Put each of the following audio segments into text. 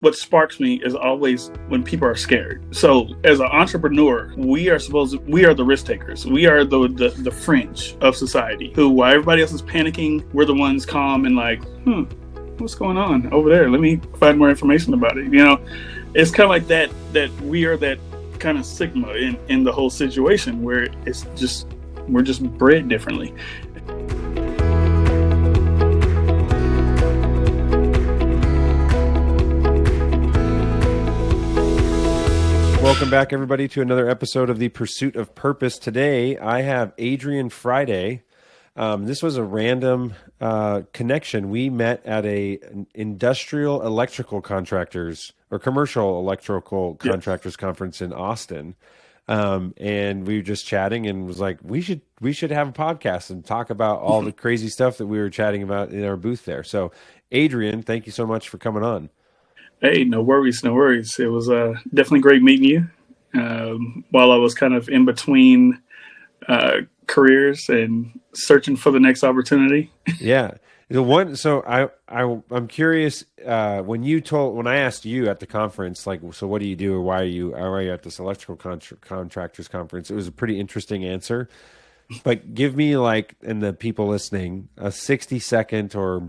what sparks me is always when people are scared. So as an entrepreneur, we are the risk takers. We are the fringe of society who, while everybody else is panicking, we're the ones calm and like, what's going on over there? Let me find more information about it. It's kind of like that we are that kind of sigma in the whole situation where we're just bred differently. Welcome back, everybody, to another episode of The Pursuit of Purpose. Today, I have Adrian Friday. This was a random connection. We met at an industrial electrical contractors or commercial electrical contractors conference in Austin. And we were just chatting and was like, we should have a podcast and talk about all the crazy stuff that we were chatting about in our booth there. So, Adrian, thank you so much for coming on. Hey, no worries. It was definitely great meeting you while I was kind of in between careers and searching for the next opportunity. Yeah. So I'm curious, when I asked you at the conference, like, so what do you do or why are you at this electrical contractors conference? It was a pretty interesting answer, but give me, like, and the people listening, a 60-second or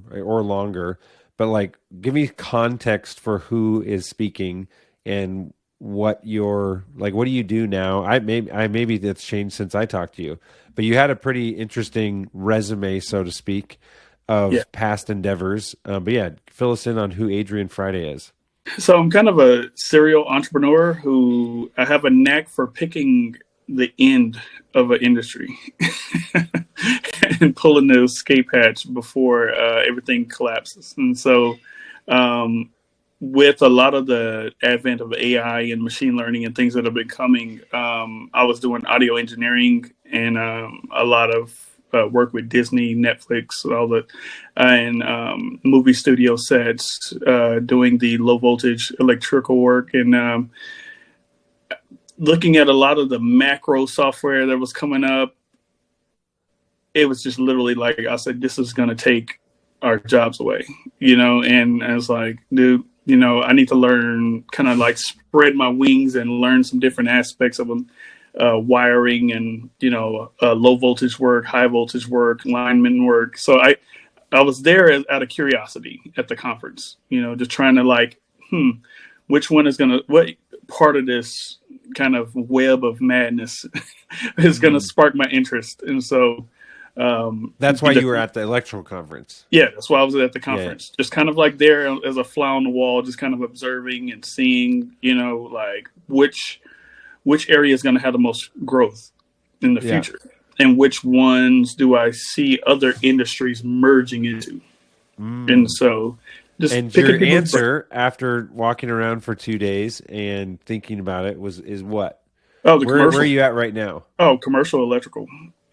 longer, but like, give me context for who is speaking and what do you do now? Maybe that's changed since I talked to you, but you had a pretty interesting resume, so to speak, of past endeavors. But yeah, fill us in on who Adrian Friday is. So I'm kind of a serial entrepreneur who I have a knack for picking the end of an industry and pulling the escape hatch before everything collapses. And so with a lot of the advent of AI and machine learning and things that have been coming, I was doing audio engineering and a lot of work with Disney, Netflix, and movie studio sets, doing the low voltage electrical work and looking at a lot of the macro software that was coming up. It was just literally like, I said, this is going to take our jobs away, and I was like, dude, I need to learn, kind of like spread my wings and learn some different aspects of wiring and, low voltage work, high voltage work, lineman work. So I was there out of curiosity at the conference, just trying to like, what part of this kind of web of madness is going to spark my interest. And so that's why you were at the electrical conference. Yeah, that's why I was at the conference. Just kind of like there as a fly on the wall, just kind of observing and seeing, like which area is going to have the most growth in the future, and which ones do I see other industries merging into. And so and your answer after walking around for 2 days and thinking about it is what? Where are you at right now? Oh, commercial electrical.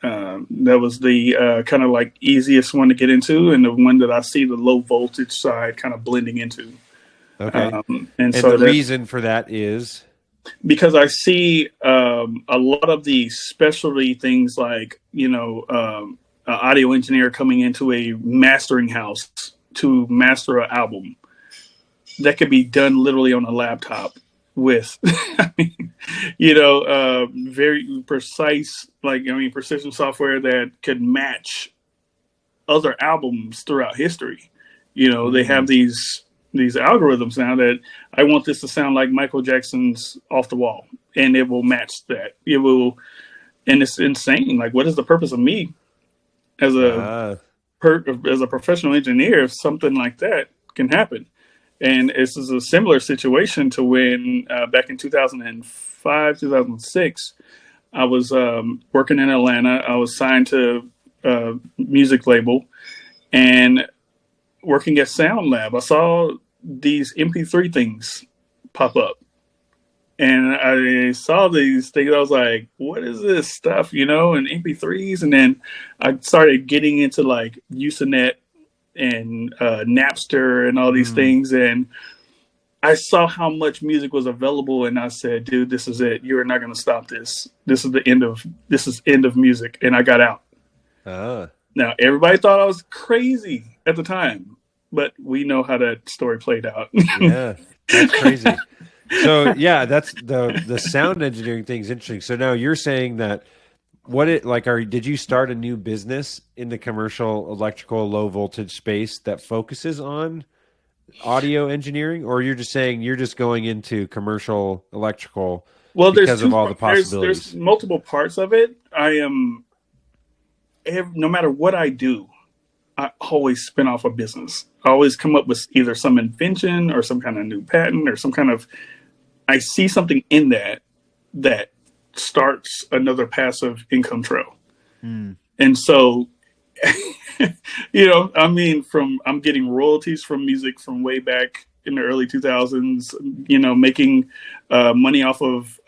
That was the kind of like easiest one to get into, and the one that I see the low voltage side kind of blending into. Okay. And so the reason for that is because I see a lot of the specialty things like, an audio engineer coming into a mastering house to master an album that could be done literally on a laptop with, very precise, precision software that could match other albums throughout history. They have these algorithms now that I want this to sound like Michael Jackson's Off the Wall, and it will match that. And it's insane. Like, what is the purpose of me as a professional engineer if something like that can happen? And this is a similar situation to when back in 2005, 2006, I was working in Atlanta. I was signed to a music label and working at Sound Lab. I saw these MP3 things pop up. And I saw these things. I was like, what is this stuff, and MP3s? And then I started getting into like Usenet and Napster and all these things, and I saw how much music was available, and I said, dude, this is it. You're not going to stop this. This is end of music. And I got out. Now, everybody thought I was crazy at the time, but we know how that story played out. Yeah, that's crazy. So yeah, that's the sound engineering thing is interesting. So now you're saying that did you start a new business in the commercial electrical low voltage space that focuses on audio engineering, or you're just saying you're just going into commercial electrical Well, because of all the there's possibilities? multiple parts of it. No matter what I do, I always spin off a business. I always come up with either some invention or some kind of new patent or some kind of, I see something in that starts another passive income trail. And so, I mean, I'm getting royalties from music from way back in the early 2000s, making money off of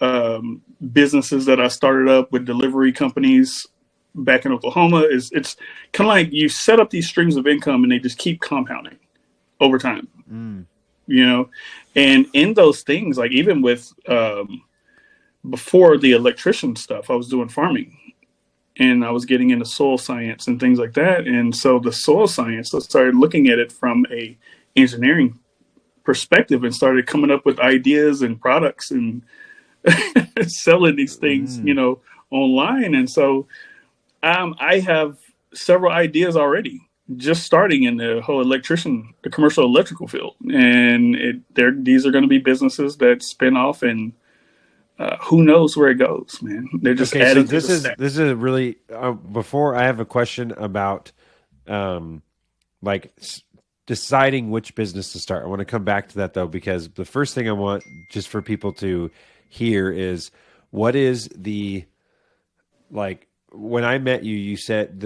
businesses that I started up with delivery companies back in Oklahoma. It's kind of like you set up these streams of income and they just keep compounding over time, and in those things, like even with before the electrician stuff, I was doing farming and I was getting into soil science and things like that. And so the soil science, I started looking at it from a engineering perspective and started coming up with ideas and products and selling these things, online. And so I have several ideas already, just starting in the whole the commercial electrical field. And these are going to be businesses that spin off, and who knows where it goes, man. They're just Okay, so adding to this the is stack. this is a really before I have a question about like deciding which business to start. I want to come back to that though, because the first thing I want just for people to hear is what is the, like, when I met you, you said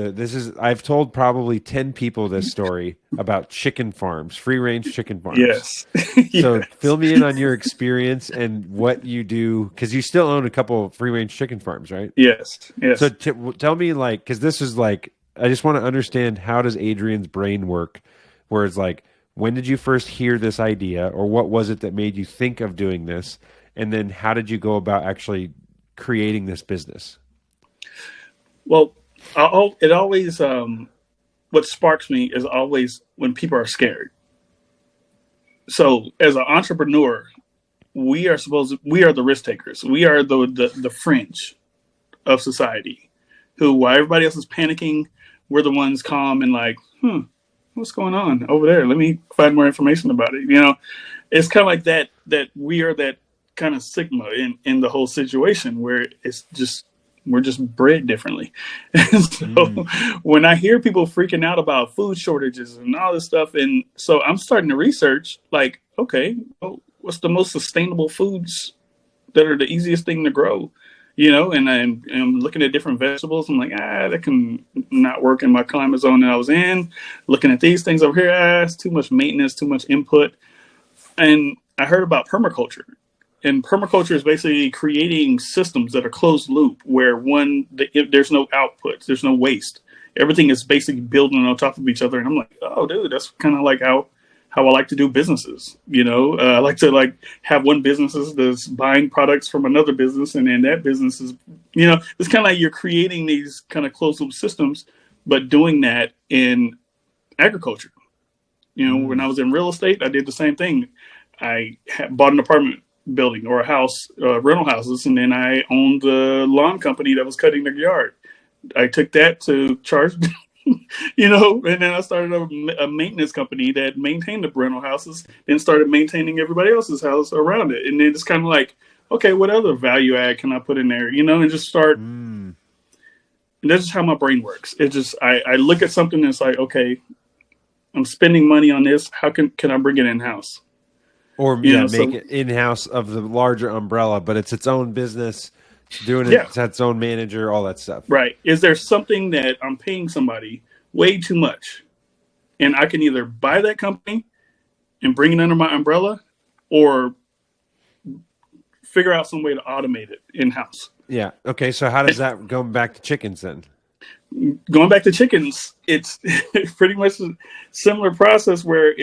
I've told probably 10 people this story about chicken farms, free range chicken farms. Yes. So Yes. fill me in on your experience and what you do, because you still own a couple of free range chicken farms, right? Yes. Yes. So tell me, like, because this is like, I just want to understand, how does Adrian's brain work? Where it's like, when did you first hear this idea, or what was it that made you think of doing this? And then how did you go about actually creating this business? Well, it always, what sparks me is always when people are scared. So as an entrepreneur, we are the risk takers. We are the fringe of society who, while everybody else is panicking, we're the ones calm and like, what's going on over there? Let me find more information about it. It's kind of like that we are that kind of sigma in the whole situation where we're just bred differently. And so when I hear people freaking out about food shortages and all this stuff, and so I'm starting to research, like, okay, well, what's the most sustainable foods that are the easiest thing to grow? And I'm looking at different vegetables. I'm like, that can not work in my climate zone that I was in. Looking at these things over here, it's too much maintenance, too much input. And I heard about permaculture. And permaculture is basically creating systems that are closed loop, where there's no outputs, there's no waste. Everything is basically building on top of each other. And I'm like, oh, dude, that's kind of like how I like to do businesses. I like to have one business that's buying products from another business, and then that business is, it's kind of like you're creating these kind of closed loop systems, but doing that in agriculture. When I was in real estate, I did the same thing. I bought an apartment building or a house, rental houses, and then I owned the lawn company that was cutting their yard. I took that to charge, and then I started a maintenance company that maintained the rental houses, then started maintaining everybody else's house around it. And then it's kind of like, okay, what other value add can I put in there? And just start. And that's just how my brain works. It just, I look at something and it's like, okay, I'm spending money on this. How can I bring it in house? Or make it in-house of the larger umbrella, but it's its own business, doing it, it's its own manager, all that stuff. Right. Is there something that I'm paying somebody way too much, and I can either buy that company and bring it under my umbrella, or figure out some way to automate it in-house? Yeah. Okay. So how does that go back to chickens then? Going back to chickens, it's pretty much a similar process where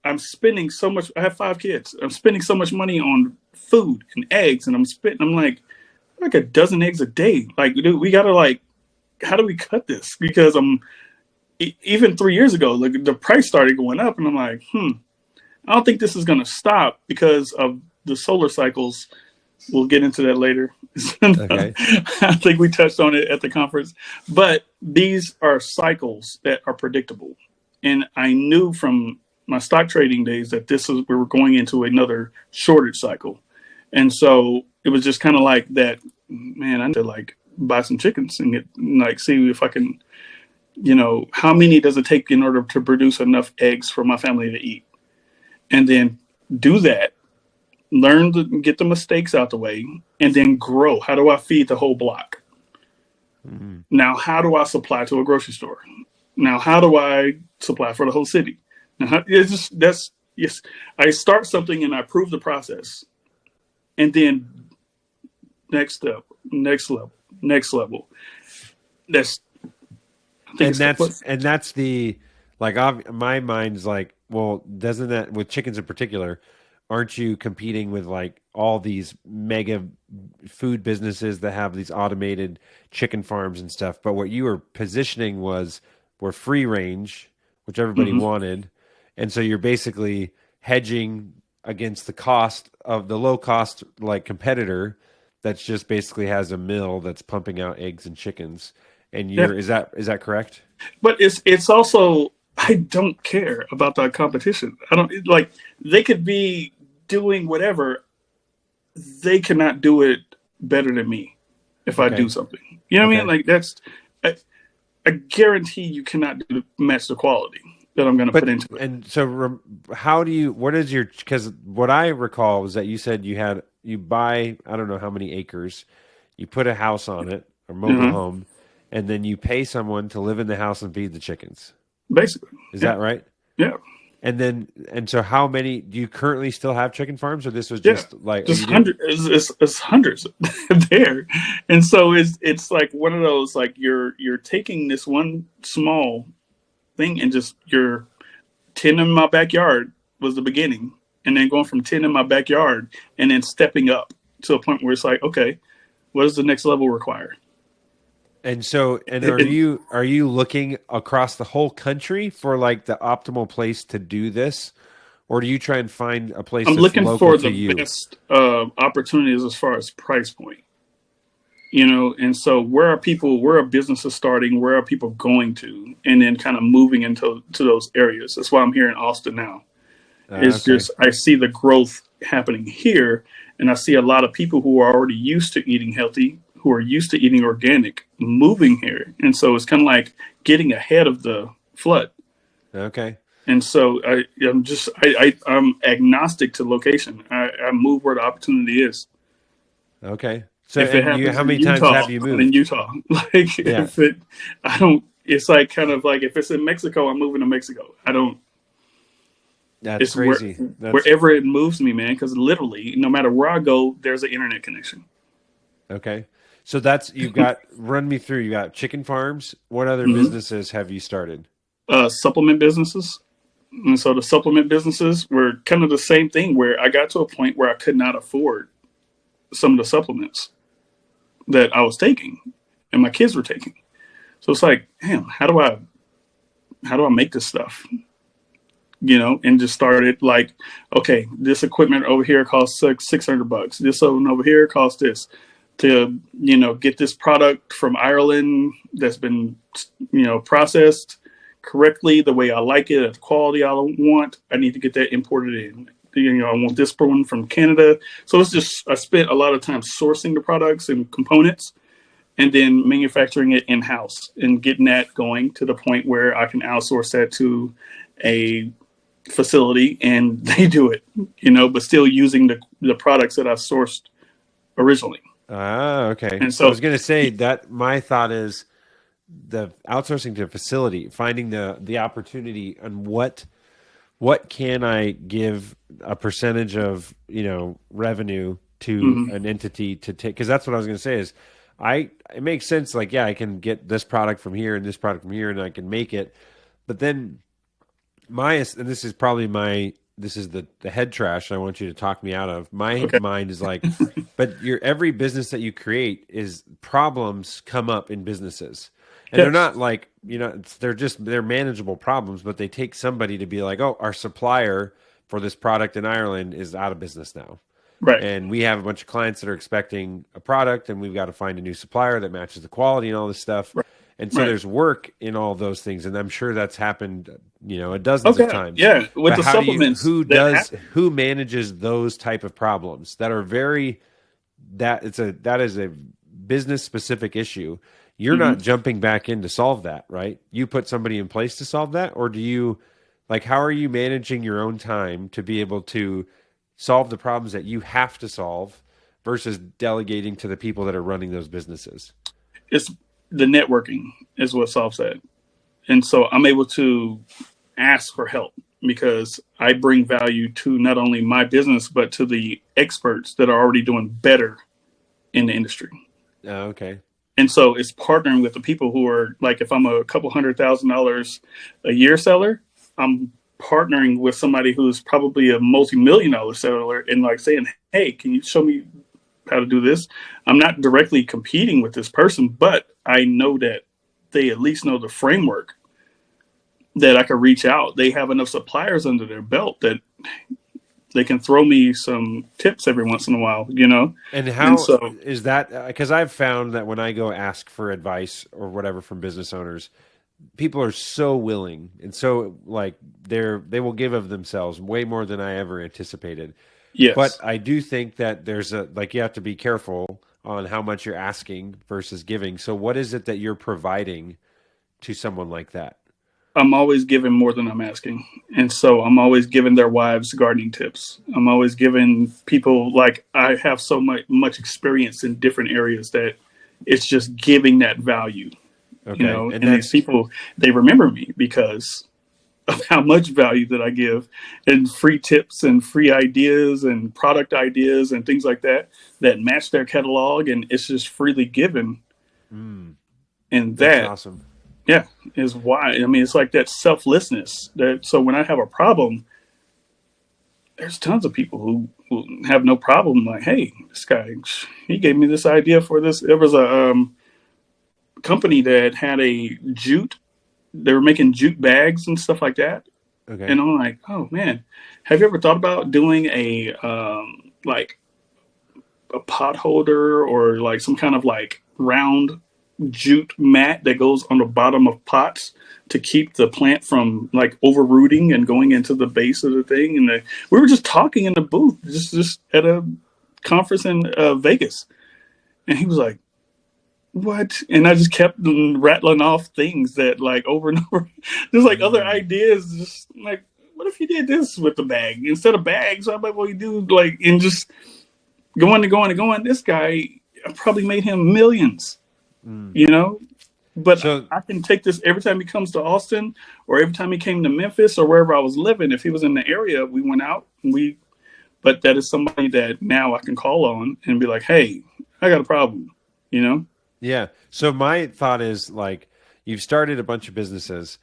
I'm spending so much. I have 5 kids. I'm spending so much money on food and eggs, and I'm like a dozen eggs a day. Like, dude, we gotta how do we cut this? Because even 3 years ago, the price started going up, and I'm like, I don't think this is going to stop because of the solar cycles. We'll get into that later. Okay. I think we touched on it at the conference, but these are cycles that are predictable. And I knew from my stock trading days that we were going into another shortage cycle. And so it was just kind of like that, man, I need to like buy some chickens and get like, see if I can, how many does it take in order to produce enough eggs for my family to eat? And then do that, learn to get the mistakes out the way, and then grow. How do I feed the whole block? Now, how do I supply to a grocery store? Now, how do I supply for the whole city? Now, yes. I start something and I prove the process, and then next step, next level. That's the like. My mind's like, well, doesn't that with chickens in particular? Aren't you competing with like all these mega food businesses that have these automated chicken farms and stuff? But what you were positioning were free range, which everybody wanted. And so you're basically hedging against the cost of the low cost like competitor that's just basically has a mill that's pumping out eggs and chickens. And is that correct? But it's also, I don't care about the competition. I don't like, they could be doing whatever. They cannot do it better than me if I do something. You know what I mean? Like I guarantee you cannot match the quality that I'm going to put into it. And so because what I recall was that you said you buy, I don't know how many acres, you put a house on it or mobile home, and then you pay someone to live in the house and feed the chickens. Basically. Is that right? Yeah. And so how many do you currently still have chicken farms, or this was just like just hundreds? It's hundreds there, and so it's like one of those like you're taking this one small thing and just you're 10 in my backyard was the beginning, and then going from 10 in my backyard and then stepping up to a point where it's like, okay, what does the next level require? And so, are you looking across the whole country for like the optimal place to do this, or do you try and find a place? I'm that's looking local for to the you? best opportunities as far as price point, and so where are businesses starting? Where are people going to? And then kind of moving into those areas. That's why I'm here in Austin now. Just, I see the growth happening here, and I see a lot of people who are already used to eating healthy, who are used to eating organic, moving here. And so it's kind of like getting ahead of the flood. Okay. And so I'm agnostic to location. I move where the opportunity is. Okay. So if it happens how many Utah, times have you moved? In Utah? It's like kind of like if it's in Mexico, I'm moving to Mexico. That's crazy. Wherever it moves me, man, because literally no matter where I go, there's an internet connection. Okay. So run me through. You got chicken farms. What other businesses have you started? Supplement businesses. And so the supplement businesses were kind of the same thing where I got to a point where I could not afford some of the supplements that I was taking and my kids were taking. So it's like, damn, how do I make this stuff? And just started like, okay, this equipment over here costs $600. This one over here costs this. To get this product from Ireland that's been processed correctly the way I like it at the quality I want, I need to get that imported in. I want this one from Canada. So it's just I spent a lot of time sourcing the products and components and then manufacturing it in-house and getting that going to the point where I can outsource that to a facility and they do it, but still using the products that I sourced originally. Okay. And so I was going to say that my thought is the outsourcing to a facility, finding the opportunity and what can I give a percentage of, revenue to an entity to take, because that's what I was going to say is it makes sense. Like, yeah, I can get this product from here and this product from here and I can make it. But then and this is probably this is the head trash I want you to talk me out of. My mind is like, but every business that you create is problems come up in businesses. And they're not like, they're manageable problems, but they take somebody to be like, oh, our supplier for this product in Ireland is out of business now. Right. And we have a bunch of clients that are expecting a product, and we've got to find a new supplier that matches the quality and all this stuff. Right. And so Right. there's work in all those things. And I'm sure that's happened, dozens of Okay. times. Yeah. With But the supplements, who manages those type of problems that are that is a business specific issue. You're not jumping back in to solve that, right? You put somebody in place to solve that, or do you, like, how are you managing your own time to be able to solve the problems that you have to solve versus delegating to the people that are running those businesses? It's the networking is what solves that. And so I'm able to ask for help because I bring value to not only my business, but to the experts that are already doing better in the industry. Okay. And so it's partnering with the people who are like, if I'm a couple $100,000 a year seller, I'm partnering with somebody who's probably a multi-million-dollar seller and like saying, hey, can you show me how to do this? I'm not directly competing with this person, but I know that they at least know the framework that I could reach out. They have enough suppliers under their belt that they can throw me some tips every once in a while, And how so, is that? Because I've found that when I go ask for advice or whatever from business owners, people are so willing and so like they will give of themselves way more than I ever anticipated. yes. But I do think that there's you have to be careful on how much you're asking versus giving. So what is it that you're providing to someone like that? I'm always giving more than I'm asking. And so I'm always giving their wives gardening tips. I'm always giving people, like, I have so much experience in different areas that it's just giving that value, Okay. And these people, they remember me because of how much value that I give and free tips and free ideas and product ideas and things like that match their catalog. And it's just freely given. And that's awesome. Yeah, is why. I mean, it's like that selflessness. So when I have a problem, there's tons of people who have no problem. Like, hey, this guy, he gave me this idea for this. There was a company that had a jute. They were making jute bags and stuff like that. Okay. And I'm like, oh man, have you ever thought about doing a like a pot holder or like some kind of like round jute mat that goes on the bottom of pots to keep the plant from like overrooting and going into the base of the thing? And we were just talking in the booth, just at a conference in Vegas, and he was like, "What?" And I just kept rattling off things that like over and over, just like other ideas, just like, what if you did this with the bag instead of bags? I'm like, well, you do like, and just going and going and going. This guy, I probably made him millions. But So, I can take this every time he comes to Austin or every time he came to Memphis or wherever I was living. If he was in the area, we went out and but that is somebody that now I can call on and be like, hey, I got a problem, Yeah. So my thought is, like, you've started a bunch of businesses.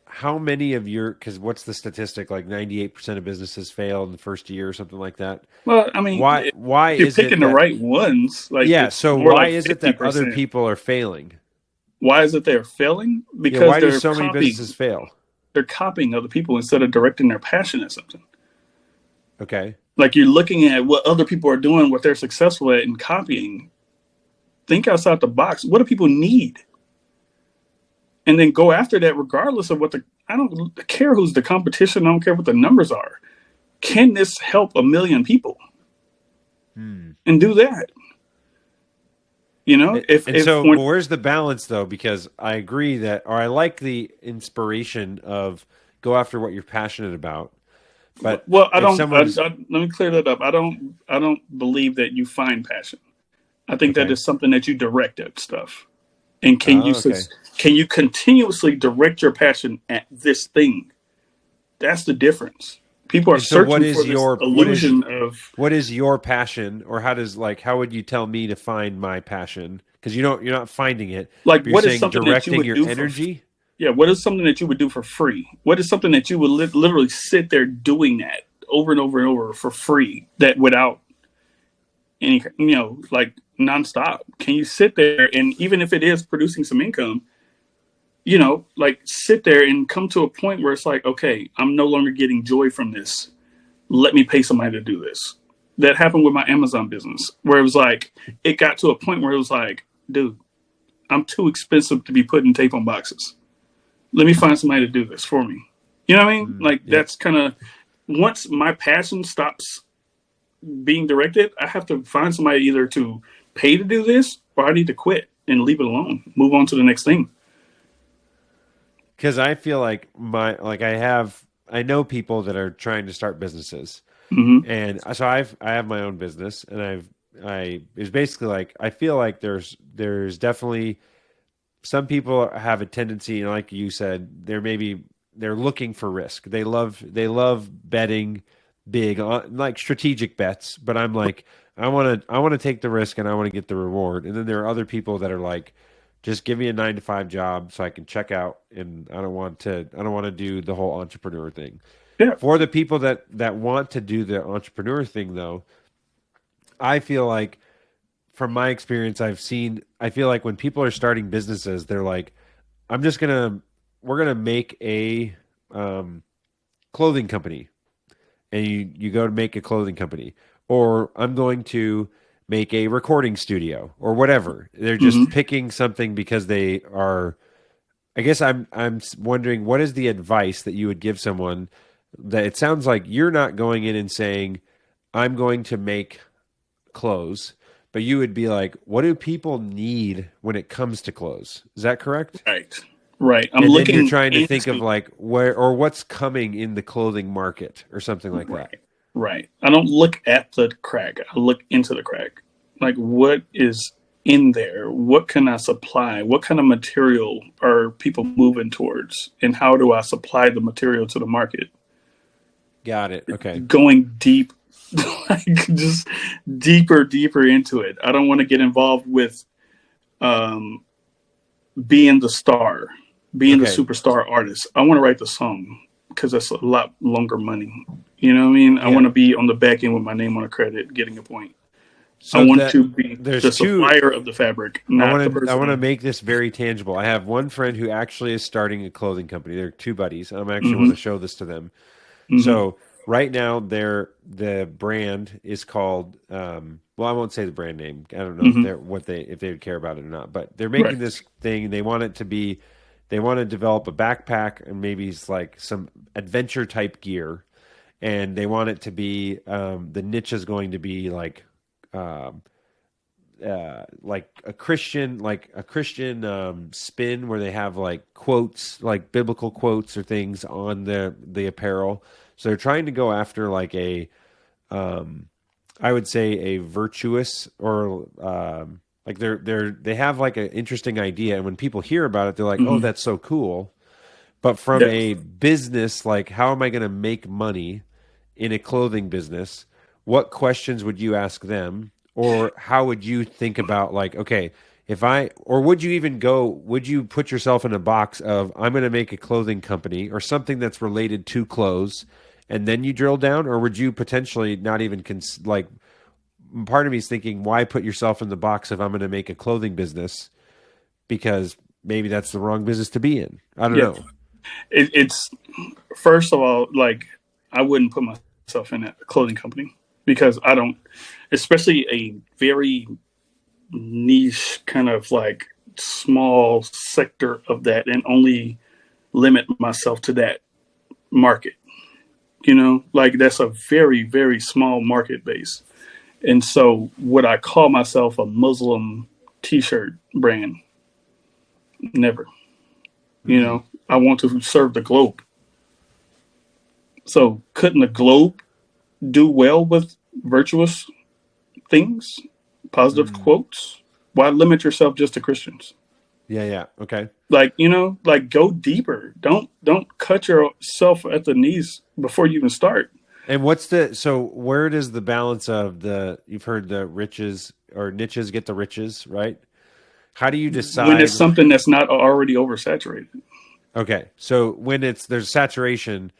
How many of because what's the statistic? Like 98% of businesses fail in the first year or something like that. Well, I mean, why you're is picking it the right ones? Like, yeah. So why is it that other people are failing? Why is it they're failing? Because why do they're so many businesses fail? They're copying other people instead of directing their passion at something. Okay. Like, you're looking at what other people are doing, what they're successful at, and copying. Think outside the box. What do people need? And then go after that regardless of I don't care who's the competition. I don't care what the numbers are. Can this help 1 million people? And do that. Where's the balance though? Because I agree I like the inspiration of go after what you're passionate about. But let me clear that up. I don't believe that you find passion. I think that is something that you direct at stuff. And can you continuously direct your passion at this thing? That's the difference. People are searching for this illusion of what is your passion, or how would you tell me to find my passion? Because you're not finding it. Like, what is something that you would do energy? What is something that you would do for free? What is something that you would literally sit there doing that over and over and over for free, that without any, like nonstop? Can you sit there and even if it is producing some income, like sit there and come to a point where it's like, okay, I'm no longer getting joy from this. Let me pay somebody to do this. That happened with my Amazon business, where it was like, it got to a point where it was like, dude, I'm too expensive to be putting tape on boxes. Let me find somebody to do this for me. You know what I mean? Like, Yep. that's kind of, once my passion stops being directed, I have to find somebody either to pay to do this, or I need to quit and leave it alone, move on to the next thing. Because I feel like I know people that are trying to start businesses, Mm-hmm. and so I have my own business, and I it's basically like I feel like there's definitely some people have a tendency, like you said, they're looking for risk. They love betting big on like strategic bets, but I'm like I want to take the risk and I want to get the reward. And then there are other people that are like, just give me a 9 to 5 job so I can check out, and I don't want to do the whole entrepreneur thing. Yeah. For the people that want to do the entrepreneur thing though, I feel like from my experience, I feel like when people are starting businesses, they're like, I'm just we're gonna make a um, clothing company, and you go to make a clothing company, or I'm going to make a recording studio or whatever. They're just Mm-hmm. picking something because they are. I guess I'm wondering, what is the advice that you would give someone that it sounds like you're not going in and saying, I'm going to make clothes, but you would be like, what do people need when it comes to clothes? Is that correct? Right. Right. I'm And then you're looking trying to think of into, like where or what's coming in the clothing market or something like that. right. Right. I don't look at the crack. I look into the crack. Like, what is in there? What can I supply? What kind of material are people moving towards? And how do I supply the material to the market? Got it. Okay. Going deep, like just deeper into it. I don't want to get involved with um, being the star, being the Okay. superstar artist. I want to write the song because that's a lot longer money. You know what I mean? I Yeah. want to be on the back end with my name on a credit, getting a point. I So want that to be there's the two. supplier of the fabric, I not the want to I want to person. make this very tangible. I have one friend who actually is starting a clothing company. They're two buddies. I actually want Mm-hmm, to show this to them. mm-hmm, So right now, the brand is called. Well, I won't say the brand name. I don't know mm-hmm. if they would care about it or not. But they're Right. making this thing. They want it to be. They want to develop a backpack and maybe it's like some adventure type gear, and they want it to be the niche is going to be um, like a Christian spin where they have like quotes, like biblical quotes or things on the apparel. So they're trying to go after like um, I would say a virtuous or like they have like an interesting idea, and when people hear about it, they're like, "Oh, Mm-hmm. that's so cool." But from Yeah. a business, like how am I going to make money in a clothing business? What questions would you ask them? Or how would you think about like, okay, if I, or would you even go, would you put yourself in a box of, I'm going to make a clothing company or something that's related to clothes, and then you drill down? Or would you potentially not even, like, part of me is thinking, why put yourself in the box if I'm going to make a clothing business? Because maybe that's the wrong business to be in. I don't Yeah. know. It's first of all, like, I wouldn't put myself in a clothing company because I don't, especially a very niche kind of like small sector of that, and only limit myself to that market. Like, that's a very small market base. And so, would I call myself a Muslim T-shirt brand? Never. Hmm. I want to serve the globe. So, couldn't the globe do well with virtuous things, positive Mm. quotes? Why limit yourself just to Christians? Yeah, yeah. Okay. Like, like, go deeper. Don't cut yourself at the knees before you even start. And so where does the balance of you've heard the riches or niches get the riches, right? How do you When it's decide? something that's not already oversaturated. Okay. So when there's saturation,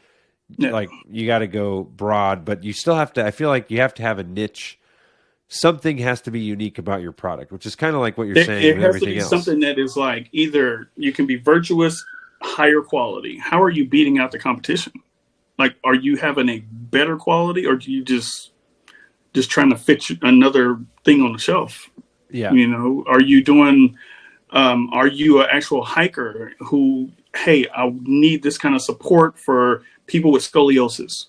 Yeah. like you got to go broad, but you still have to, I feel like you have to have a niche something has to be unique about your product, which is kind of like what you're saying It with has to everything be else. something that is like either you can be virtuous, higher quality. How are you beating out the competition? Like, are you having a better quality, or do you just trying to fit another thing on the shelf? Yeah. You know, are you doing? Are you an actual hiker who, hey, I need this kind of support for people with scoliosis,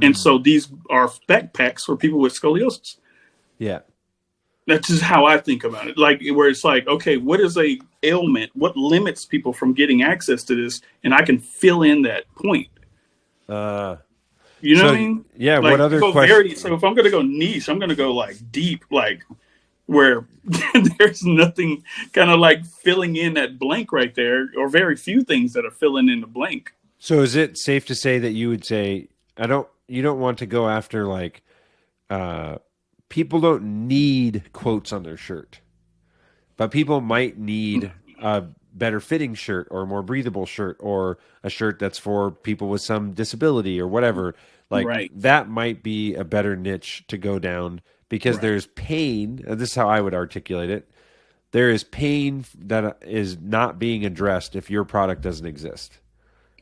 and so these are backpacks for people with scoliosis. Yeah. That's just how I think about it. Like, where it's like, okay, what is a ailment? What limits people from getting access to this? And I can fill in that point. You know So what I mean? yeah, what Like, other go question? so if I'm going to go niche, I'm going to go like deep, like where there's nothing kind of like filling in that blank right there, or very few things that are filling in the blank. So is it safe to say that you would say you don't want to go after like people don't need quotes on their shirt, but people might need a better fitting shirt or a more breathable shirt or a shirt that's for people with some disability or whatever. Like Right. that might be a better niche to go down because Right. there's pain. This is how I would articulate it. There is pain that is not being addressed if your product doesn't exist.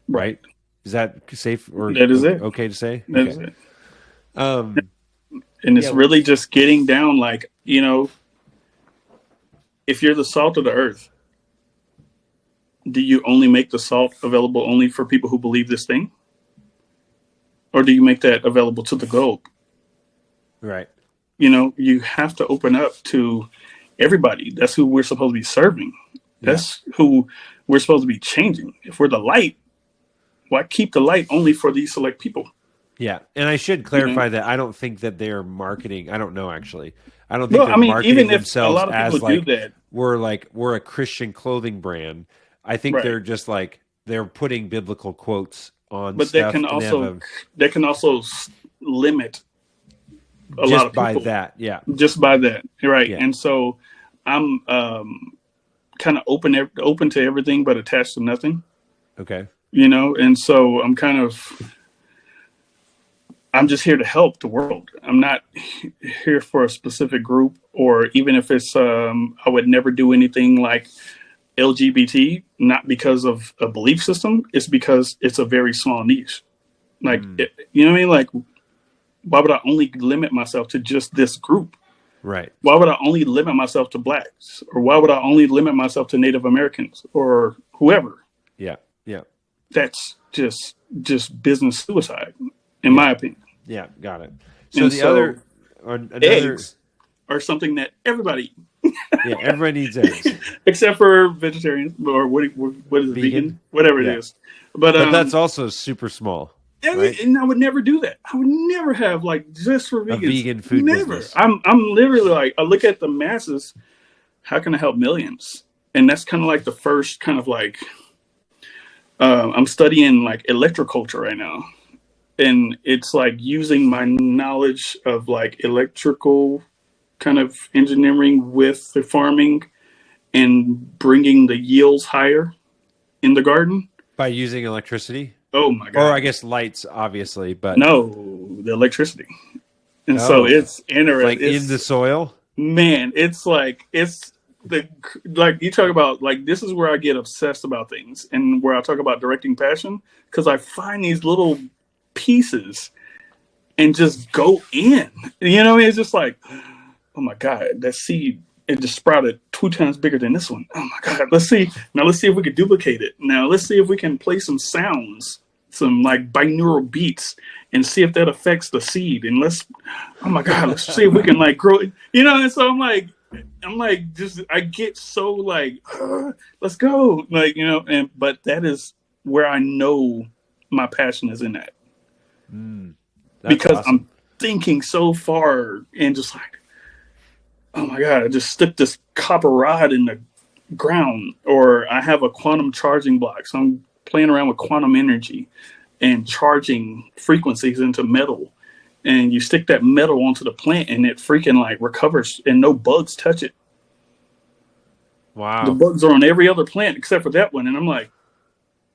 Right? Is that safe or That is it. okay to say? That Okay. is it. Um, And it's yeah. really just getting down, like, you know, if you're the salt of the earth, do you only make the salt available only for people who believe this thing? Or do you make that available to the globe? Right. You know, you have to open up to everybody. That's who we're supposed to be serving. That's who we're supposed to be changing. If we're the light, why keep the light only for these select people? Yeah, and I should clarify that I don't think that they're marketing. I don't know actually. I don't think Well, they're I mean, marketing even if a themselves lot of people as do that, we're a Christian clothing brand. I think right? they're just like they're putting biblical quotes on But stuff, and that can also limit a lot just of by people that, yeah, just by that, right? yeah, And so I'm kind of open to everything, but attached to nothing. okay, You know, and so I'm just here to help the world. I'm not here for a specific group, or even if it's I would never do anything like LGBT, not because of a belief system. It's because it's a very small niche. Like, you know what I mean? Like, why would I only limit myself to just this group? right, Why would I only limit myself to blacks? Or why would I only limit myself to Native Americans or whoever? yeah, yeah, That's just business suicide, in yeah, my opinion. yeah, got it. So And the so other, another, eggs are something that everybody, yeah, everybody needs eggs, except for vegetarians, or what is it, vegan? Whatever it yeah, is. But that's also super small, right? and I would never do that. I would never have like just for vegans. A vegan food Never. business. I'm literally like, I look at the masses. How can I help millions? And that's kind of like the first kind of like I'm studying like electroculture right now, and it's like using my knowledge of like electrical kind of engineering with the farming and bringing the yields higher in the garden. By using electricity? Oh my god! Or I guess lights, obviously, but no, the electricity. And so it's interesting. like in the soil. Man, it's like like you talk about, like, this is where I get obsessed about things, and where I talk about directing passion, because I find these little pieces and just go in. You know, it's just like, oh my god, that seed, it just sprouted 2 times bigger than this one. Oh my god, let's see if we can duplicate it. Now let's see if we can play some sounds, some like binaural beats, and see if that affects the seed. And oh my god, let's see if we can like grow it. You know, and so I'm like just, I get so like, let's go, like, you know. But that is where I know my passion is in that, because awesome. I'm thinking so far, and just like, oh my god, I just stick this copper rod in the ground, or I have a quantum charging block, so I'm playing around with quantum energy and charging frequencies into metal, and you stick that metal onto the plant, and it freaking like recovers, and no bugs touch it. Wow. The bugs are on every other plant except for that one, and I'm like,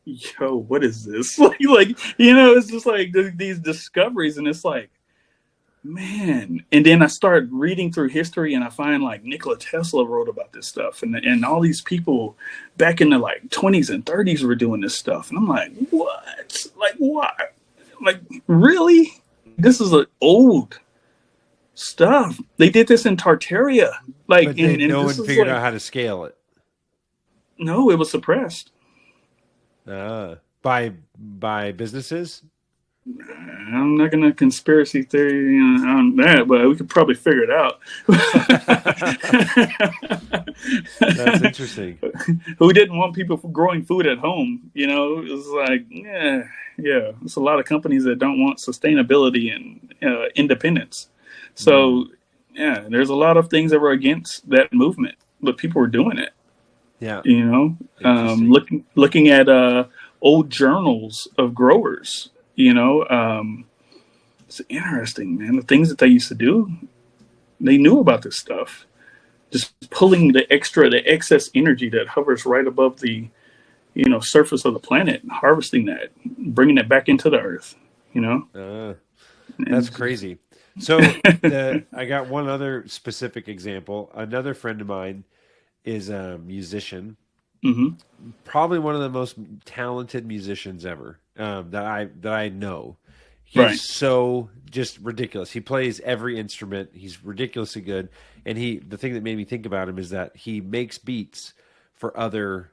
yo, what is this? like, you know, it's just like these discoveries, and it's like, man. And then I start reading through history, and I find like Nikola Tesla wrote about this stuff, and all these people back in the like 20s and 30s were doing this stuff, and I'm like, what? Like what? Like really? This is old stuff. They did this in Tartaria, like, But and no this one is figured like out how to scale it. no, it was suppressed. By businesses. I'm not gonna conspiracy theory on that, but we could probably figure it out. That's interesting. Who didn't want people growing food at home? You know, it was like, yeah. There's a lot of companies that don't want sustainability and independence. So, yeah, there's a lot of things that were against that movement, but people were doing it. Yeah. You know, looking at old journals of growers. You know, it's interesting, man. The things that they used to do, they knew about this stuff. Just pulling the excess energy that hovers right above the, surface of the planet, harvesting that, bringing it back into the earth. You know, that's crazy. So I got one other specific example. Another friend of mine is a musician, probably one of the most talented musicians ever that I know. He's so just ridiculous. He plays every instrument. He's ridiculously good. And the thing that made me think about him is that he makes beats for other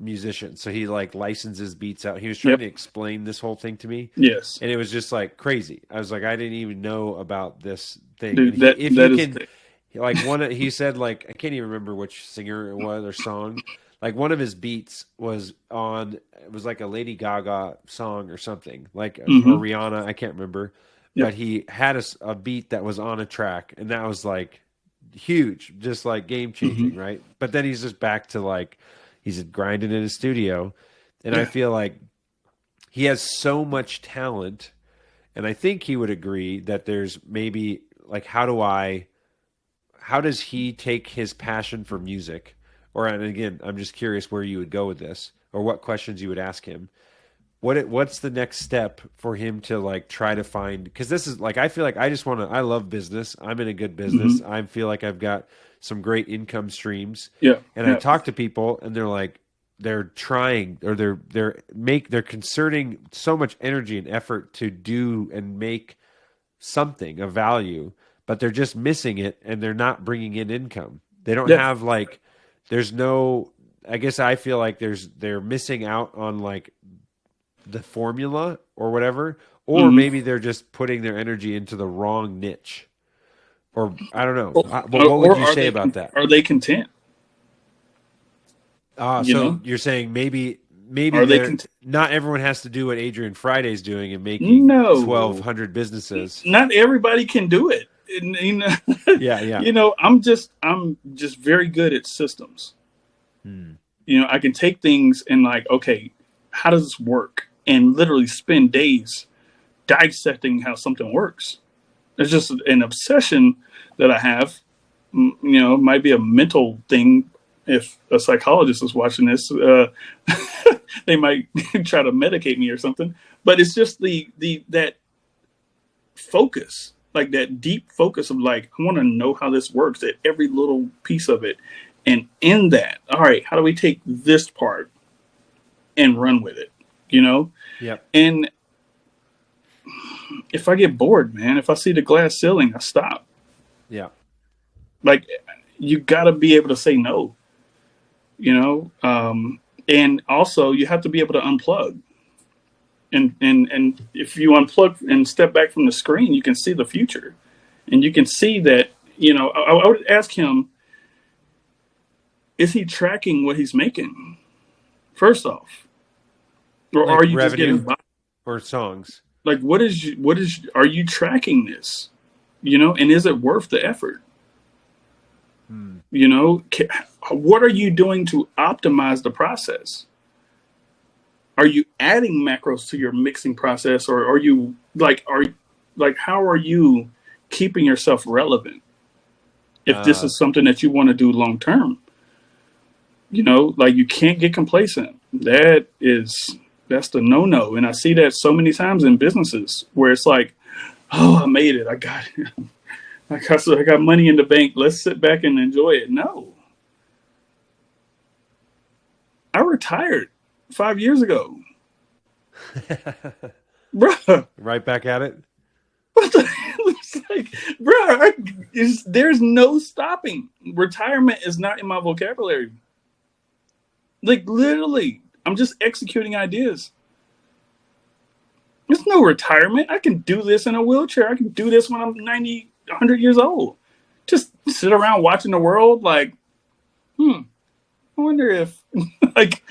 musicians. So he like licenses beats out. He was trying to explain this whole thing to me. Yes. And it was just like crazy. I was like, I didn't even know about this thing. Dude, he said like, I can't even remember which singer it was or song. Like one of his beats was like a Lady Gaga song or something, like or Rihanna, I can't remember. Yep. But he had a beat that was on a track, and that was like huge, just like game changing, right? But then he's just back to like he's grinding in his studio, and I feel like he has so much talent, and I think he would agree that there's maybe like how does he take his passion for music? And again, I'm just curious where you would go with this, or what questions you would ask him. What's the next step for him to like try to find? Because this is like I feel like I love business. I'm in a good business. I feel like I've got some great income streams. Yeah, and I talk to people, and they're like they're trying, or they're concerting so much energy and effort to do and make something of value, but they're just missing it, and they're not bringing in income. They don't have like. There's no, I guess I feel like they're missing out on like the formula or whatever, or maybe they're just putting their energy into the wrong niche, or I don't know. What would you say about that? Are they content? So you're saying maybe not everyone has to do what Adrian Friday's doing and making 1,200 businesses. Not everybody can do it. Yeah. I'm just very good at systems. I can take things and like, okay, how does this work? And literally spend days dissecting how something works. It's just an obsession that I have. It might be a mental thing. If a psychologist is watching this, they might try to medicate me or something. But it's just that focus. Like that deep focus of like, I want to know how this works at every little piece of it. And in that, all right, how do we take this part and run with it? Yep. And if I get bored, man, if I see the glass ceiling, I stop. Yeah. Like you got to be able to say no, and also you have to be able to unplug. And if you unplug and step back from the screen, you can see the future, and you can see that. I would ask him: is he tracking what he's making? First off, or like are you revenue, just getting by? Or songs? Like are you tracking this? And is it worth the effort? What are you doing to optimize the process? Are you adding macros to your mixing process, or are you how are you keeping yourself relevant? If this is something that you want to do long term, you can't get complacent. That's the no. And I see that so many times in businesses where it's like, oh, I made it. I got it. I got money in the bank. Let's sit back and enjoy it. No, I retired 5 years ago, bruh. Right back at it. What the hell? It's like, bruh, there's no stopping. Retirement is not in my vocabulary. Like, literally, I'm just executing ideas. There's no retirement. I can do this in a wheelchair. I can do this when I'm 90, 100 years old. Just sit around watching the world like, I wonder if, like,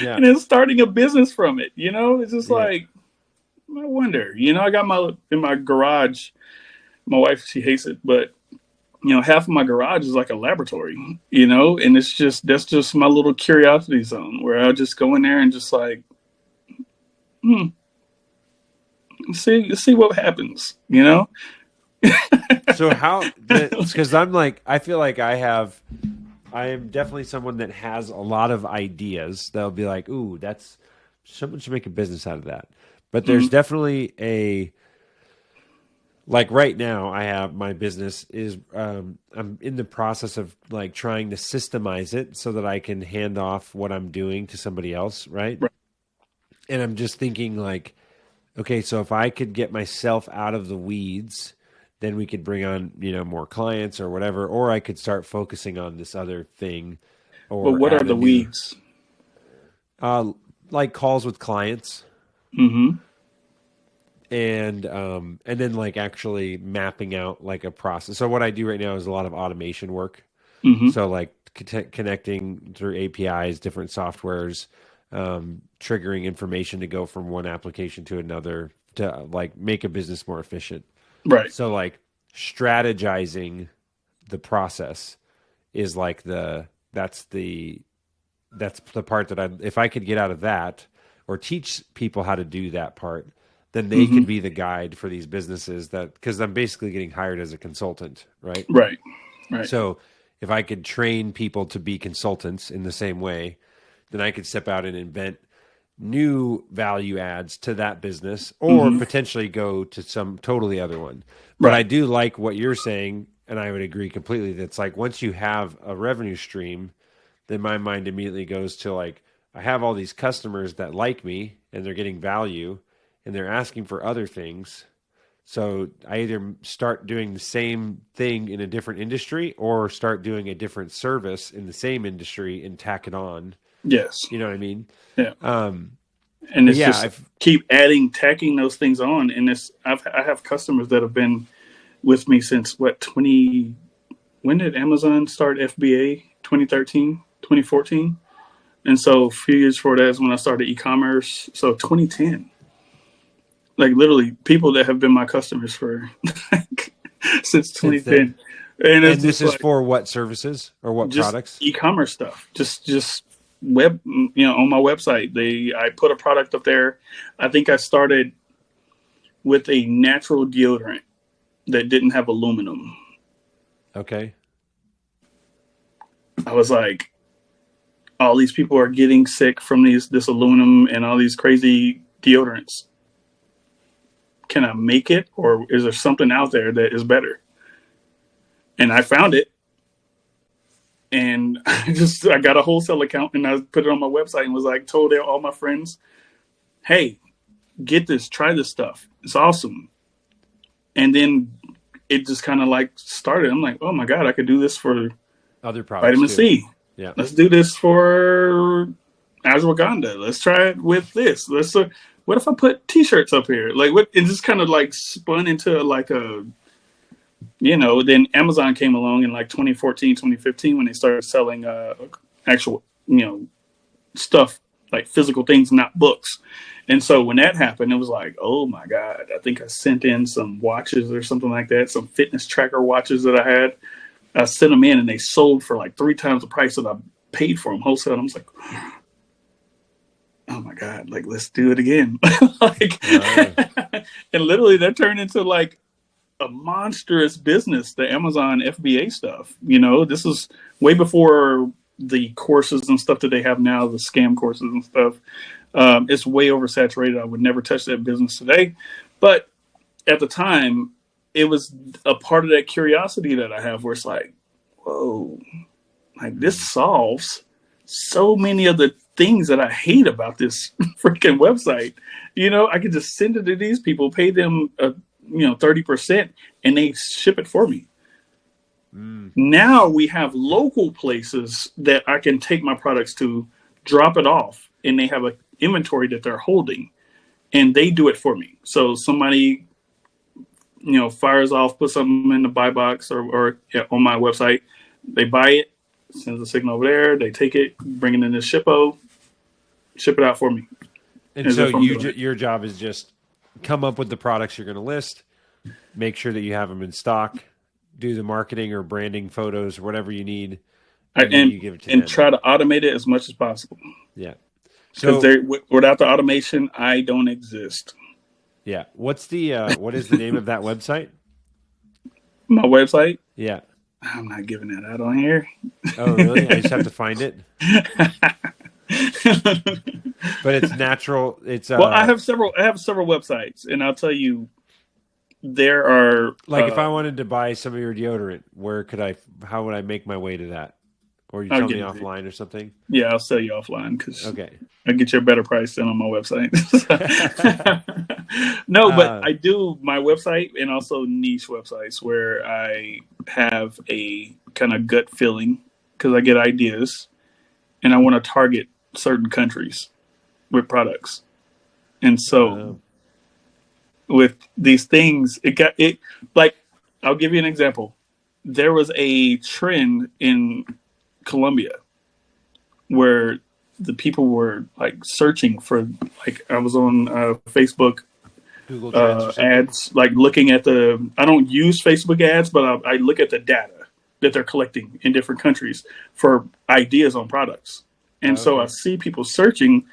Yeah. and then starting a business from it, It's just Yeah. like, I wonder, I got in my garage, my wife, she hates it, but, half of my garage is like a laboratory, and that's just my little curiosity zone where I'll just go in there and just like, see what happens, So how? Because I'm like, I feel like I am definitely someone that has a lot of ideas that'll be like, ooh, someone should make a business out of that. But there's definitely like right now I have my business is I'm in the process of like trying to systemize it so that I can hand off what I'm doing to somebody else, right? Right. And I'm just thinking like, okay, so if I could get myself out of the weeds, then we could bring on, more clients or whatever, or I could start focusing on this other thing. But Or what are the weeds? like calls with clients, Mm-hmm. and then like actually mapping out like a process. So what I do right now is a lot of automation work. Mm-hmm. So like connecting through APIs, different softwares, triggering information to go from one application to another to like make a business more efficient. Right. So like strategizing the process is like that's the part that if I could get out of that or teach people how to do that part, then they could be the guide for these businesses because I'm basically getting hired as a consultant, right? Right. Right. So if I could train people to be consultants in the same way, then I could step out and invent new value adds to that business or potentially go to some totally other one. But Right. I do like what you're saying, and I would agree completely. That's like once you have a revenue stream, then my mind immediately goes to like, I have all these customers that like me and they're getting value and they're asking for other things. So I either start doing the same thing in a different industry or start doing a different service in the same industry and tack it on. Yes. You know what I mean? Yeah. Um, And it's yeah, just keep tacking those things on. And I have customers that have been with me since when did Amazon start FBA? 2013, 2014. And so a few years before that is when I started e-commerce. So 2010, like literally people that have been my customers for since 2010. And this is for what services or what just products? E-commerce stuff. Just web, on my website. I put a product up there. I think I started with a natural deodorant that didn't have aluminum. Okay. I was like, all these people are getting sick from this aluminum and all these crazy deodorants. Can I make it, or is there something out there that is better? And I found it, and I got a wholesale account, and I put it on my website and was like, told all my friends, hey, get this, try this stuff. It's awesome. And then it just kind of like started. I'm like, oh my God, I could do this for other products. Vitamin too. C. Yeah. Let's do this for ashwagandha. Let's try it with this. What if I put t-shirts up here? Like what? It just kind of like spun into like then Amazon came along in like 2014, 2015 when they started selling actual, stuff like physical things, not books. And so when that happened, it was like, oh my God, I think I sent in some watches or something like that, some fitness tracker watches that I had. I sent them in and they sold for like 3 times the price that I paid for them wholesale. And I was like, oh my God, like, let's do it again. And literally that turned into like a monstrous business, the Amazon FBA stuff. This is way before the courses and stuff that they have now, the scam courses and stuff. It's way oversaturated. I would never touch that business today. But at the time, it was a part of that curiosity that I have where it's like, whoa, like this solves so many of the things that I hate about this freaking website. I could just send it to these people, pay them 30%, and they ship it for me. Now we have local places that I can take my products to, drop it off, and they have an inventory that they're holding, and they do it for me. So somebody, fires off, puts something in the buy box or on my website, they buy it, sends a signal over there, they take it, bring it in the ship it out for me. And so your job is just come up with the products you're going to list, make sure that you have them in stock, do the marketing or branding photos or whatever you need, and you give it to them. And try to automate it as much as possible. Yeah. So without the automation, I don't exist. Yeah. What is the name of that website? My website? Yeah. I'm not giving that out on here. Oh, really? I just have to find it. But it's natural. It's I have several websites, and I'll tell you, there are if I wanted to buy some of your deodorant, how would I make my way to that? Or you tell me offline or something? Yeah, I'll sell you offline because okay, I get you a better price than on my website. No, but I do my website and also niche websites where I have a kind of gut feeling because I get ideas and I want to target certain countries with products. And so with these things, I'll give you an example. There was a trend in Colombia where the people were like searching for, I was on Facebook Google ads, looking at I don't use Facebook ads, but I look at the data that they're collecting in different countries for ideas on products. And so I see people searching,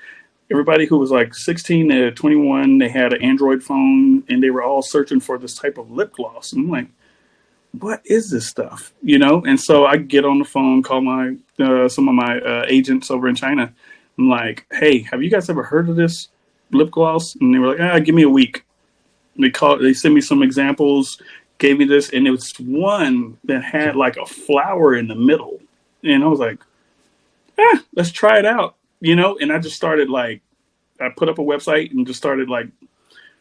everybody who was 16 to 21, they had an Android phone and they were all searching for this type of lip gloss. And I'm like, what is this stuff? And so I get on the phone, call some of my agents over in China. I'm like, hey, have you guys ever heard of this lip gloss? And they were like, give me a week. They sent me some examples, gave me this, and it was one that had a flower in the middle. And I was like, let's try it out, and I just started I put up a website and just started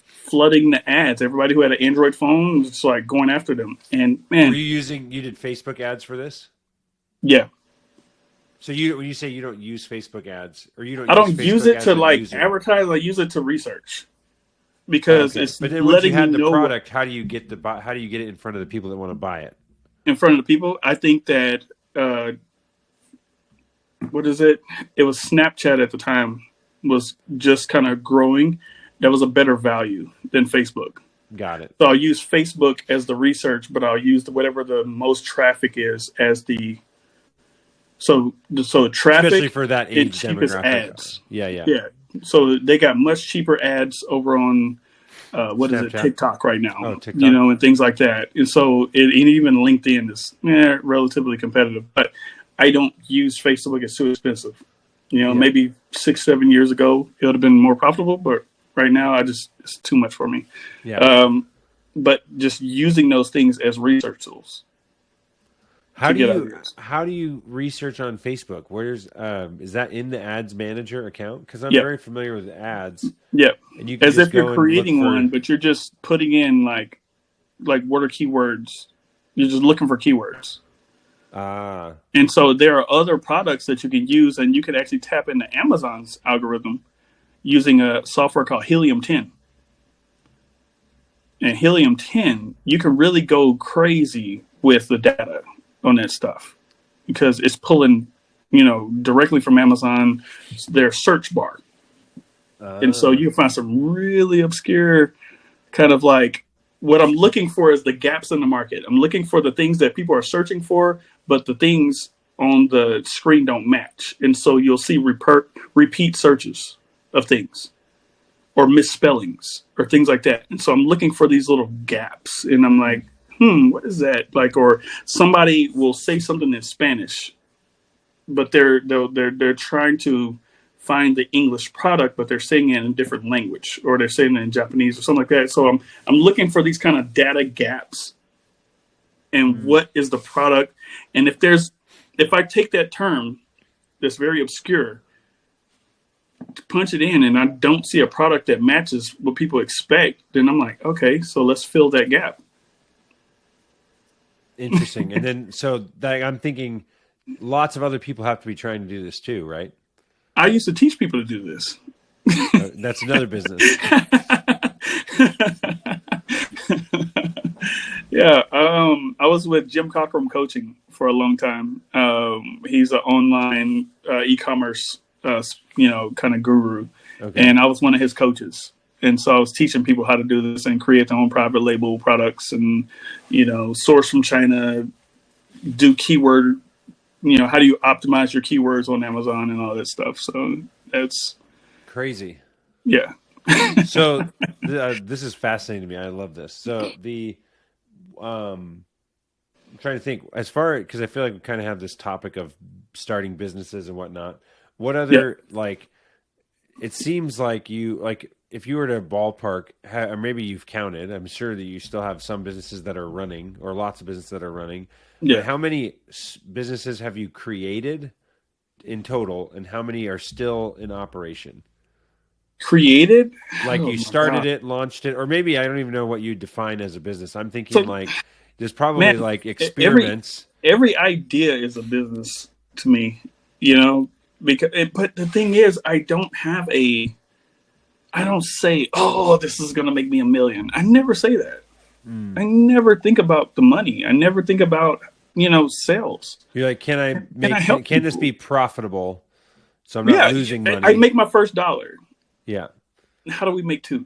flooding the ads. Everybody who had an Android phone was just going after them. And man, you did Facebook ads for this? Yeah. So when you say you don't use Facebook ads, or I don't use it to advertise. I use it to research because it's but then once you had the product, how do you get it in front of the people that want to buy it? In front of the people, I think that what is it? It was Snapchat at the time was just kind of growing. That was a better value than Facebook. Got it. So I'll use Facebook as the research, but I'll use whatever the most traffic is as the so traffic, especially for that age cheapest demographic. Ads. Yeah. So they got much cheaper ads over on TikTok right now. Oh, TikTok. And things like that. And so even LinkedIn is relatively competitive, but I don't use Facebook. It's too expensive. Maybe 6-7 years ago it would have been more profitable, but right now it's too much for me. Yeah. But just using those things as research tools. How do you research on Facebook? Where's is that in the ads manager account? Because I'm very familiar with ads. Yeah. And you can as if you're creating one, but you're just putting in what are keywords? You're just looking for keywords. And so there are other products that you can use, and you can actually tap into Amazon's algorithm using a software called Helium 10. And Helium 10, you can really go crazy with the data on that stuff because it's pulling, directly from Amazon, their search bar. And so you can find some really obscure kind of what I'm looking for is the gaps in the market. I'm looking for the things that people are searching for, but the things on the screen don't match. And so you'll see repeat searches of things or misspellings or things like that. And so I'm looking for these little gaps and I'm like, what is that? Or somebody will say something in Spanish, but they're trying to find the English product, but they're saying it in a different language, or they're saying it in Japanese or something like that. So I'm looking for these kind of data gaps, and what is the product, and if I take that term that's very obscure, punch it in, and I don't see a product that matches what people expect, then I'm like, okay, so let's fill that gap. Interesting. And then, so that, I'm thinking lots of other people have to be trying to do this too, right? I used to teach people to do this. That's another business. Yeah, I was with Jim Cockrum Coaching for a long time. He's an online e-commerce, kind of guru, and I was one of his coaches. And so I was teaching people how to do this and create their own private label products, and source from China, do keyword, how do you optimize your keywords on Amazon and all that stuff. So that's crazy. Yeah. So this is fascinating to me. I love this. So I'm trying to think as far, because I feel like we kind of have this topic of starting businesses and whatnot. What other it seems like if you were to ballpark, or maybe you've counted, I'm sure that you still have some businesses that are running, or lots of businesses that are running. Yeah. But how many businesses have you created in total, and how many are still in operation? Created? Like you started it, launched it, or maybe I don't even know what you define as a business. I'm thinking there's probably experiments. Every idea is a business to me, but the thing is, I don't say, oh, this is going to make me $1 million. I never say that. I never think about the money. I never think about, sales. You're like, can this be profitable? So I'm not losing money. I make my first $1. Yeah. How do we make 2?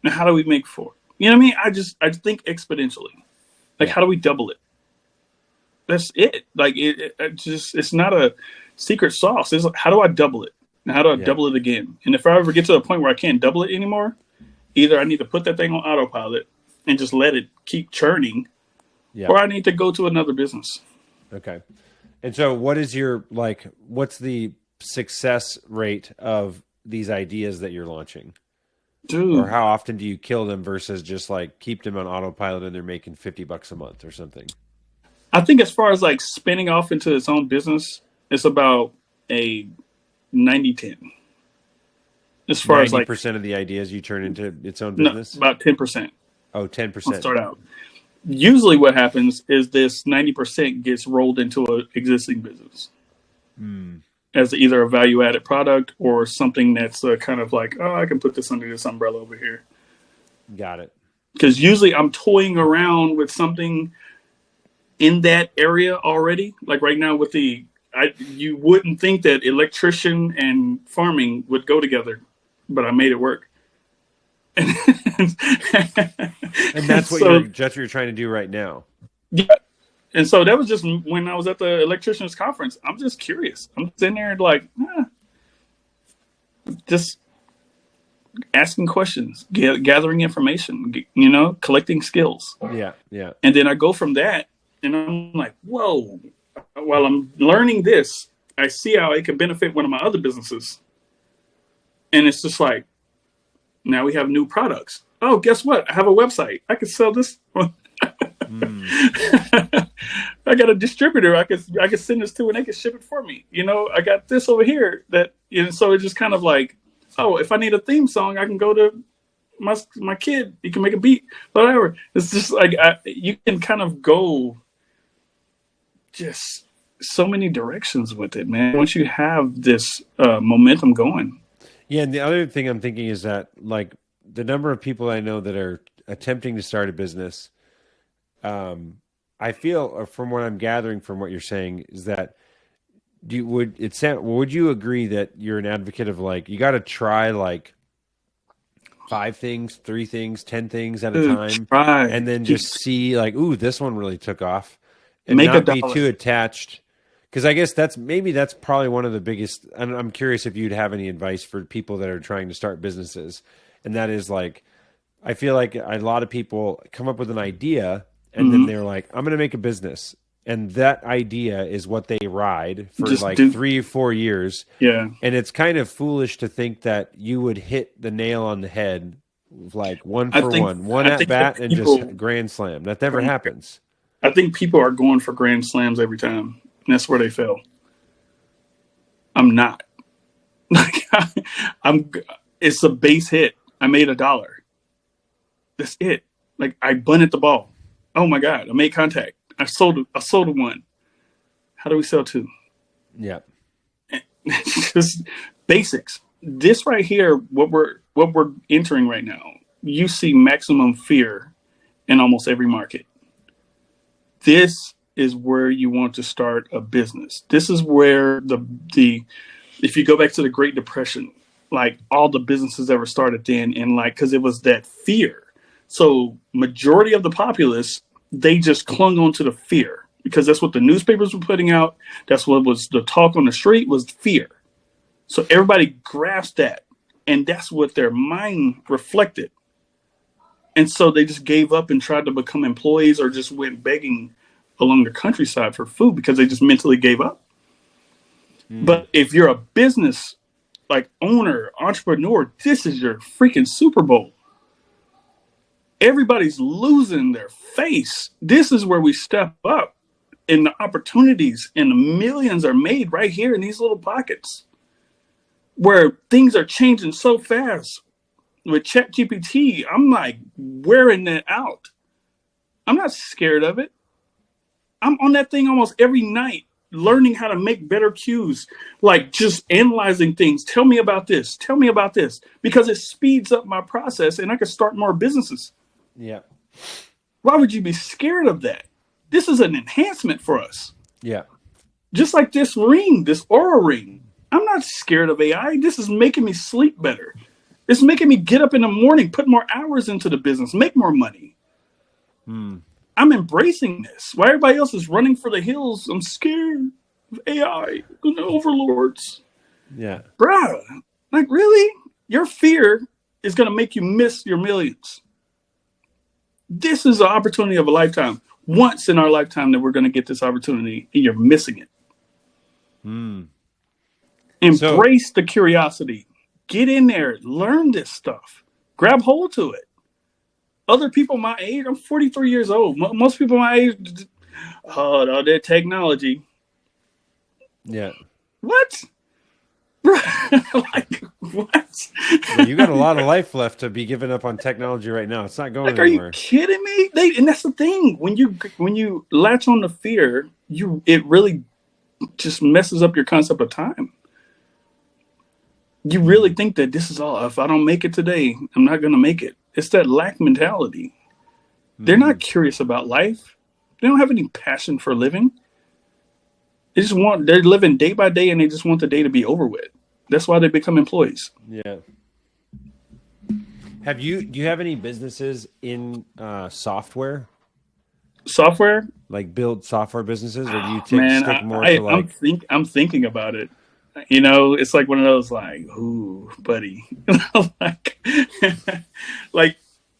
Now, how do we make 4? You know what I mean? I think exponentially. How do we double it? That's it. It's not a secret sauce. It's how do I double it? And how do I double it again? And if I ever get to a point where I can't double it anymore, either I need to put that thing on autopilot and just let it keep churning, or I need to go to another business. Okay. And so what is what's the success rate of these ideas that you're launching? Dude. Or how often do you kill them versus just keep them on autopilot and they're making $50 a month or something? I think as far as spinning off into its own business, it's about a 90-10. As far 90% as of the ideas you turn into its own business? No, about 10%. Oh, 10%. I'll start out. Usually what happens is this 90% gets rolled into an existing business. As either a value-added product or something that's kind of I can put this under this umbrella over here. Got it. Because usually I'm toying around with something in that area already. Like right now with you wouldn't think that electrician and farming would go together, but I made it work. And that's what you're trying to do right now. Yeah. And so that was just when I was at the electrician's conference. I'm just curious. I'm sitting there just asking questions, gathering information, collecting skills. Yeah, yeah. And then I go from that, and I'm like, whoa. While I'm learning this, I see how it can benefit one of my other businesses. And it's just now we have new products. Oh, guess what? I have a website. I can sell this. I got a distributor I could send this to, and they can ship it for me. I got this over here that, so it's just kind of oh, if I need a theme song, I can go to my kid. He can make a beat, whatever. It's just you can kind of go just so many directions with it, man. Once you have this momentum going. Yeah. And the other thing I'm thinking is that the number of people I know that are attempting to start a business, I feel from what I'm gathering from what you're saying is that would you agree that you're an advocate of you got to try 5 things, 3 things, 10 things at a time, and then just see ooh, this one really took off, and not be too attached. Because I guess that's probably one of the biggest. I'm curious if you'd have any advice for people that are trying to start businesses, and that is I feel like a lot of people come up with an idea. And then they're I'm going to make a business. and that idea is what they ride for Just like do 3 or 4 years. yeah. And it's kind of foolish to think that you would hit the nail on the head, like one I for think one I at think that bat, and people just grand slam. That never happens. I think people are going for grand slams every time. And that's where they fail. I'm not. Like I'm it's a base hit. I made $1. That's it. Like I bunted the ball. Oh my God, I made contact. I sold one. How do we sell two? Yeah. Just basics. This right here, what we're entering right now, you see maximum fear in almost every market. This is where you want to start a business. This is where the if you go back to the Great Depression, like all the businesses ever started then, and like because it was that fear. So majority of the populace, they just clung on to the fear because that's what the newspapers were putting out. That's what was the talk on the street was fear. So everybody grasped that, and that's what their mind reflected. And so they just gave up and tried to become employees or just went begging along the countryside for food because they just mentally gave up. But if you're a business like owner, entrepreneur, this is your freaking Super Bowl. Everybody's losing their face. This is where we step up and the opportunities and the millions are made right here in these little pockets where things are changing so fast. With ChatGPT, I'm like wearing that out. I'm not scared of it. I'm on that thing almost every night, learning how to make better cues, like just analyzing things. Tell me about this. Tell me about this. Because it speeds up my process and I can start more businesses. Yeah. Why would you be scared of that? This is an enhancement for us. Yeah. Just like this ring, this Aura ring. I'm not scared of AI. This is making me sleep better. It's making me get up in the morning, put more hours into the business, make more money. I'm embracing this. While everybody else is running for the hills, I'm scared of AI and the overlords. Yeah. Bruh, like really? Your fear is going to make you miss your millions. This is an opportunity of a lifetime. Once in our lifetime that we're going to get this opportunity, and you're missing it. Embrace the curiosity. Get in there. Learn this stuff. Grab hold to it. Other people my age, I'm 43 years old. Most people my age, all that technology. Yeah. What? Like, what? Well, you got a lot of life left to be giving up on technology right now. It's not going Like, anywhere. are you kidding me? And that's the thing. When you latch on to fear, it really just messes up your concept of time. You really think that this is all. If I don't make it today, I'm not going to make it. It's that lack mentality. They're not curious about life. They don't have any passion for living. They're living day by day and they just want the day to be over with. That's why they become employees. Yeah. Do you have any businesses in software? Software? Like build software businesses, or do you stick more to like? I'm thinking about it. You know, it's like one of those like, ooh, buddy. like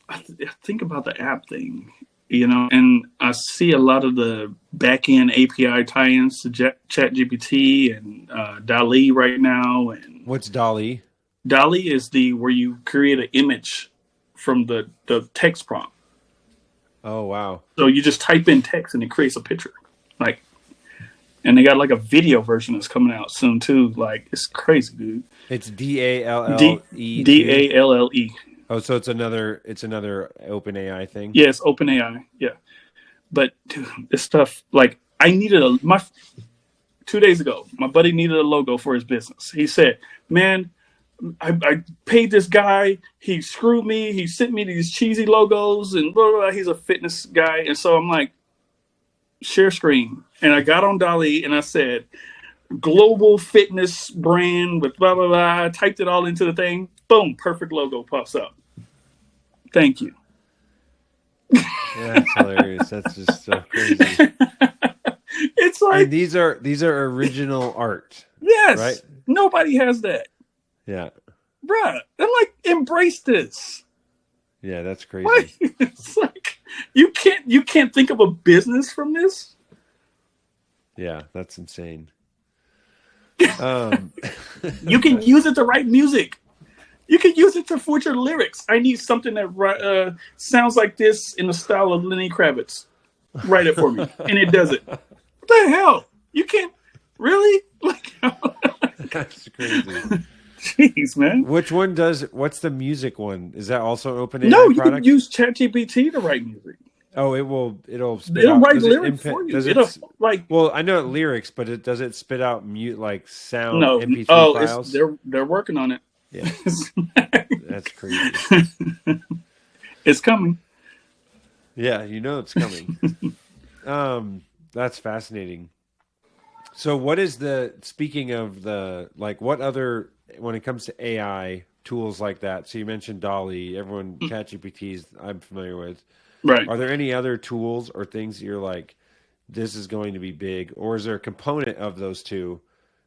I think about the app thing, you know, and I see a lot of the back-end API tie-ins to ChatGPT and DALL-E right now. And What's DALL-E? DALL-E is where you create an image from the text prompt. Oh, wow. So you just type in text and it creates a picture. And they got like a video version that's coming out soon too. Like it's crazy, dude. It's DALLE. DALLE. Oh, so it's another open AI thing? Yeah, it's open AI. Yeah. But dude, this stuff, like I needed 2 days ago, my buddy needed a logo for his business. He said, man, I paid this guy, he screwed me, he sent me these cheesy logos and blah, blah, blah. He's a fitness guy. And so I'm like, share screen. And I got on DALL-E and I said, global fitness brand with blah, blah, blah. I typed it all into the thing. Boom, perfect logo pops up. Thank you. Yeah, that's hilarious. That's just so crazy. It's like, and these are original art. Yes. Right? Nobody has that. Yeah. Bruh, I'm like, embrace this. Yeah, that's crazy. Like, it's like you can't think of a business from this. Yeah, that's insane. You can use it to write music. You can use it to forge your lyrics. I need something that sounds like this in the style of Lenny Kravitz. Write it for me, and it does it. What the hell? You can't really like. That's crazy. Jeez, man. Which one does? What's the music one? Is that also an OpenAI No, you product? can use ChatGPT to write music. Oh, it'll spit It'll out. write Does lyrics it for you. Does It'll it like well, I know lyrics, but does it spit out like sound no. MP3 Oh, files? they're working on it. Yeah, that's crazy. It's coming. Yeah, you know it's coming. That's fascinating. So, what is speaking of what other, when it comes to AI tools like that? So you mentioned Dolly. Everyone, ChatGPT's I'm familiar with. Right. Are there any other tools or things that you're like, this is going to be big, or is there a component of those two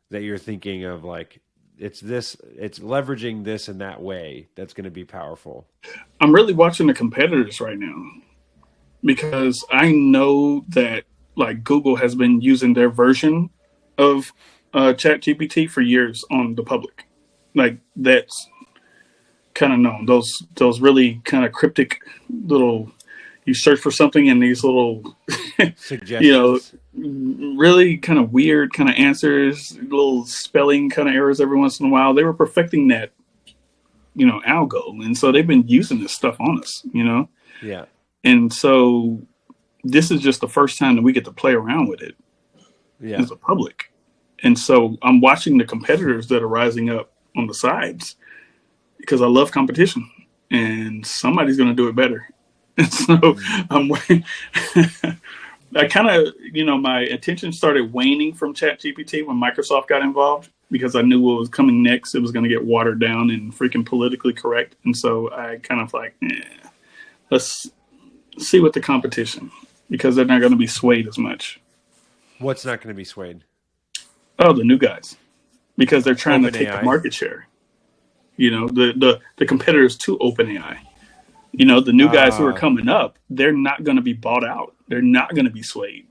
that you're thinking of, like it's leveraging this in that way that's going to be powerful? I'm really watching the competitors right now because I know that like Google has been using their version of ChatGPT for years on the public. Like that's kind of known. Those really kind of cryptic little. You search for something in these little, Suggestions. really kind of weird kind of answers, little spelling kind of errors every once in a while. They were perfecting that, algo, and so they've been using this stuff on us, Yeah. And so this is just the first time that we get to play around with it as a public. And so I'm watching the competitors that are rising up on the sides because I love competition, and somebody's going to do it better. And so I'm waiting. I kind of, my attention started waning from ChatGPT when Microsoft got involved because I knew what was coming next. It was going to get watered down and freaking politically correct. And so I kind of like, let's see what the competition, because they're not going to be swayed as much. What's not going to be swayed? Oh, the new guys, because they're trying to take OpenAI. the market share. The competitors to OpenAI. The new guys who are coming up, they're not going to be bought out. They're not going to be swayed.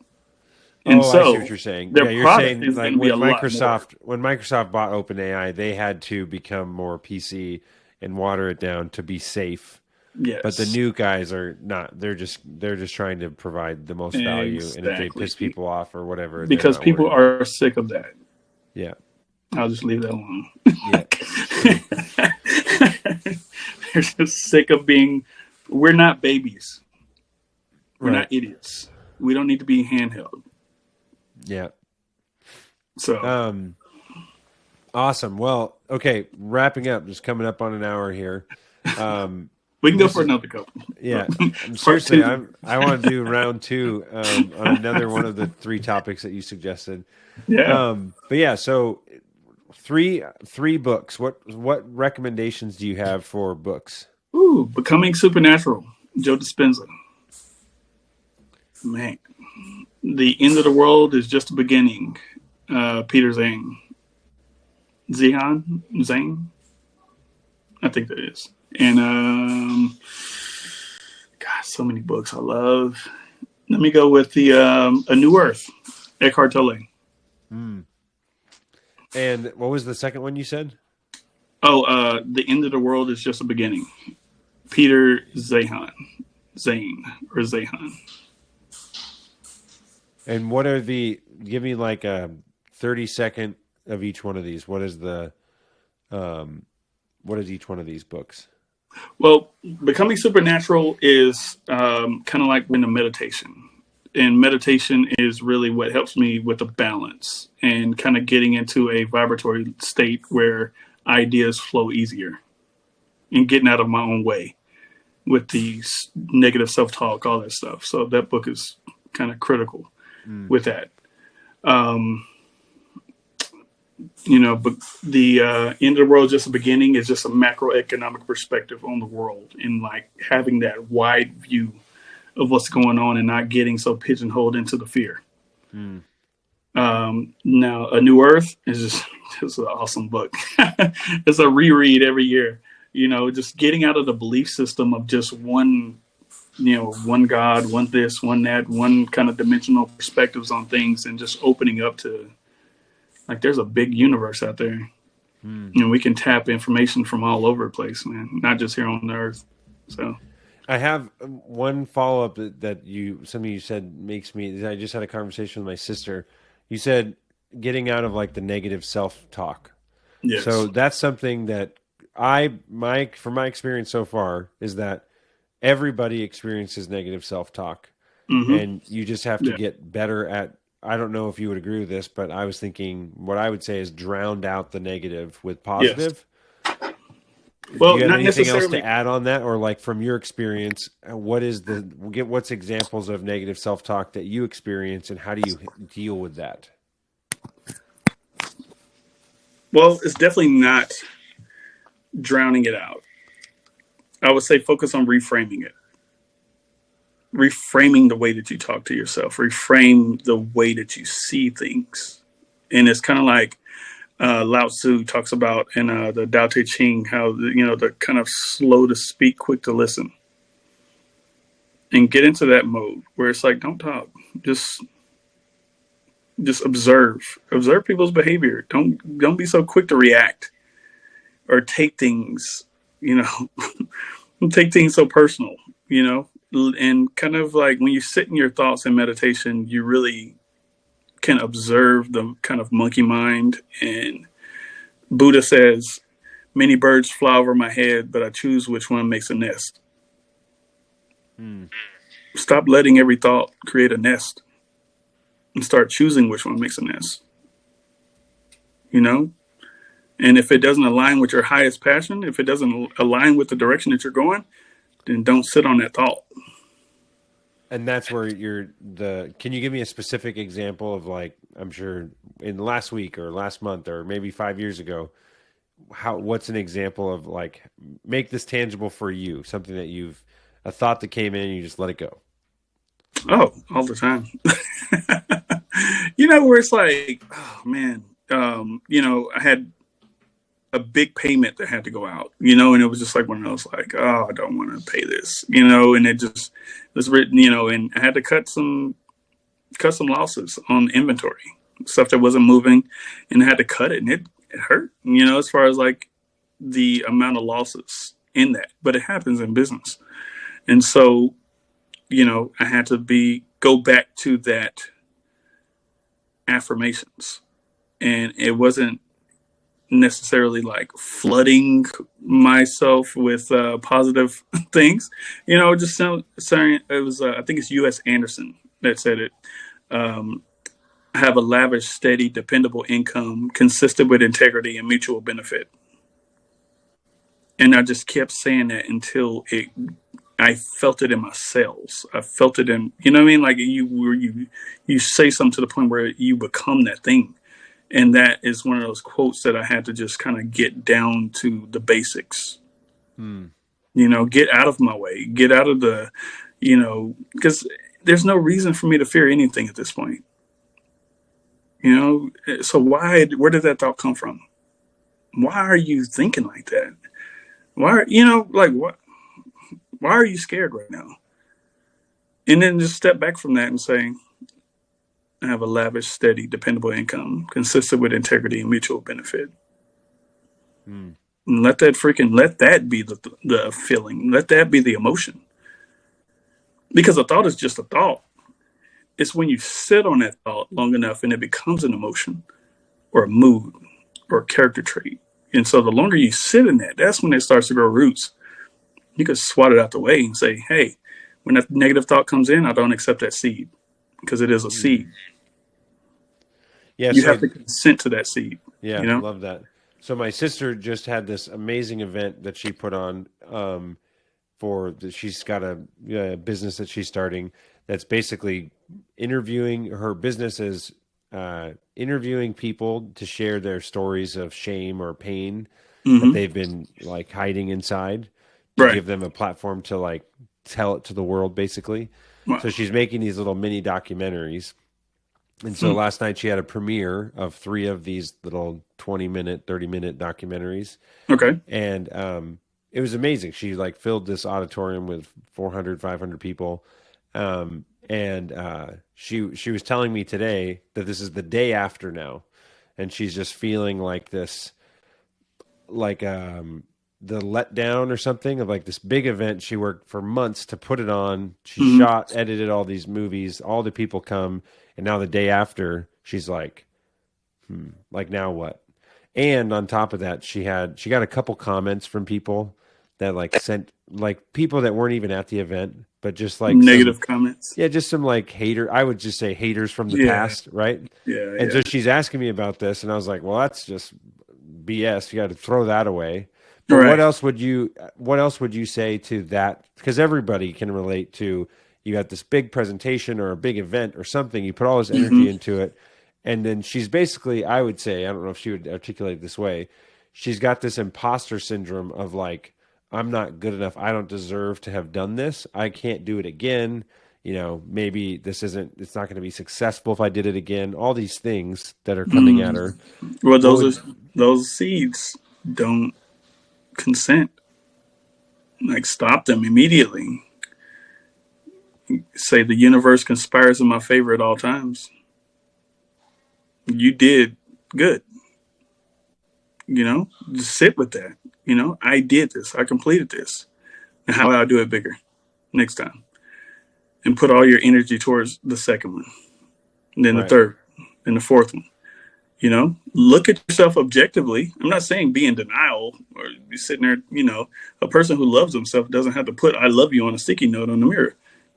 And I so see what you're saying. Their You're product saying is like going to be when a lot more. Microsoft bought OpenAI, they had to become more PC and water it down to be safe. Yes. But the new guys are not. They're just trying to provide the most value, and if they piss people off or whatever, because people are sick of that. Yeah. I'll just leave that alone. Yeah. They're just sick of being. We're not babies. We're Right. not idiots. We don't need to be handheld. Yeah. So awesome. Well, okay, wrapping up, just coming up on an hour here. We can go for another couple. Yeah. Seriously, I want to do round 2 on another one of the 3 topics that you suggested. Yeah. But yeah, so three books. What recommendations do you have for books? Ooh, Becoming Supernatural, Joe Dispenza. Man, The End of the World is Just a Beginning, Peter Zhang. Zhang? I think that is. And, God, so many books I love. Let me go with the A New Earth, Eckhart Tolle. And what was the second one you said? Oh, The End of the World is Just a Beginning, Peter Zhang. And what are give me like a 30-second of each one of these. What is each one of these books? Well, Becoming Supernatural is kind of like when a meditation. And meditation is really what helps me with the balance and kind of getting into a vibratory state where ideas flow easier and getting out of my own way with the negative self-talk, all that stuff. So that book is kind of critical with that. But the End of the World, Just a Beginning is just a macroeconomic perspective on the world and like having that wide view of what's going on and not getting so pigeonholed into the fear. Now, A New Earth is just an awesome book. It's a reread every year. Just getting out of the belief system of just one one God, one this, one that, one kind of dimensional perspectives on things, and just opening up to, like, there's a big universe out there. And we can tap information from all over the place, man, not just here on the earth. So I have one follow up that something you said makes me. I just had a conversation with my sister. You said getting out of like the negative self talk. yes. So that's something that from my experience so far is that everybody experiences negative self talk, and you just have to get better at. I don't know if you would agree with this, but I was thinking what I would say is drowned out the negative with positive. Yes. Well, do you have not anything else necessarily to add on that, or like from your experience, what's examples of negative self talk that you experience, and how do you deal with that? Well, it's definitely not drowning it out. I would say focus on reframing it. Reframing the way that you talk to yourself, reframe the way that you see things. And it's kind of like Lao Tzu talks about in the Tao Te Ching, how the kind of slow to speak, quick to listen, and get into that mode where it's like, don't talk, just observe people's behavior. Don't be so quick to react or take things, take things so personal, and kind of like when you sit in your thoughts in meditation, you really can observe the kind of monkey mind. And Buddha says, many birds fly over my head, but I choose which one makes a nest. Stop letting every thought create a nest and start choosing which one makes a nest. And if it doesn't align with your highest passion, if it doesn't align with the direction that you're going, then don't sit on that thought. And that's where can you give me a specific example of, like, I'm sure in the last week or last month or maybe 5 years ago, what's an example of, like, make this tangible for you, something that a thought that came in and you just let it go? Oh, all the time. Where it's like, oh man, I had a big payment that had to go out, and it was just like one of those, like, oh, I don't want to pay this, and it just was written, and I had to cut some losses on inventory, stuff that wasn't moving, and I had to cut it, and it hurt, as far as like the amount of losses in that, but it happens in business. And so, I had to go back to that affirmations, and it wasn't necessarily like flooding myself with positive things, just saying it was, I think it's U.S. Anderson that said it. Have a lavish, steady, dependable income consistent with integrity and mutual benefit. And I just kept saying that until I felt it in my cells. I felt it in, like you say something to the point where you become that thing. And that is one of those quotes that I had to just kind of get down to the basics. Get out of my way, get out of the, because there's no reason for me to fear anything at this point. So where did that thought come from? Why are you thinking like that? Why, what? Why are you scared right now? And then just step back from that and say, I have a lavish, steady, dependable income consistent with integrity and mutual benefit. And let that be the feeling. Let that be the emotion. Because a thought is just a thought. It's when you sit on that thought long enough and it becomes an emotion or a mood or a character trait. And so the longer you sit in that, that's when it starts to grow roots. You can swat it out the way and say, hey, when that negative thought comes in, I don't accept that seed because it is a seed. Yeah, you have to consent to that seed. Yeah, I love that. So my sister just had this amazing event that she put on she's got a business that she's starting that's basically interviewing. Her business is interviewing people to share their stories of shame or pain that they've been like hiding inside, to give them a platform to like tell it to the world, basically. Wow. So she's making these little mini documentaries. And so last night she had a premiere of 3 of these little 20-minute, 30-minute documentaries. Okay. And it was amazing. She like filled this auditorium with 400, 500 people. She was telling me today that this is the day after now, and she's just feeling like this, like the letdown or something of like this big event. She worked for months to put it on. She Mhm. shot, edited all these movies. All the people come, and now the day after, she's like now what? And on top of that, she got a couple comments from people that like sent like people that weren't even at the event, but just like some Negative comments. yeah, just some like hater. I would just say haters from the Yeah, past, right? yeah, And yeah. so she's asking me about this, and I was like, "Well, that's just BS. You got to throw that away." But Right. what else would you say to that? Because everybody can relate to you got this big presentation or a big event or something. You put all this Hmm. energy into it, and then she's basically, I would say, I don't know if she would articulate it this way. She's got this imposter syndrome of like, I'm not good enough. I don't deserve to have done this. I can't do it again. Maybe it's not going to be successful if I did it again. All these things that are coming at Mm. her. Well, What would, those seeds don't consent. Like, stop them immediately. Say the universe conspires in my favor at all times. You did good. Just sit with that. I did this. I completed this. And how do I do it bigger next time? And put all your energy towards the second one, and then the right, third, and the fourth one. Look at yourself objectively. I'm not saying be in denial or be sitting there. A person who loves himself doesn't have to put "I love you" on a sticky note on the mirror.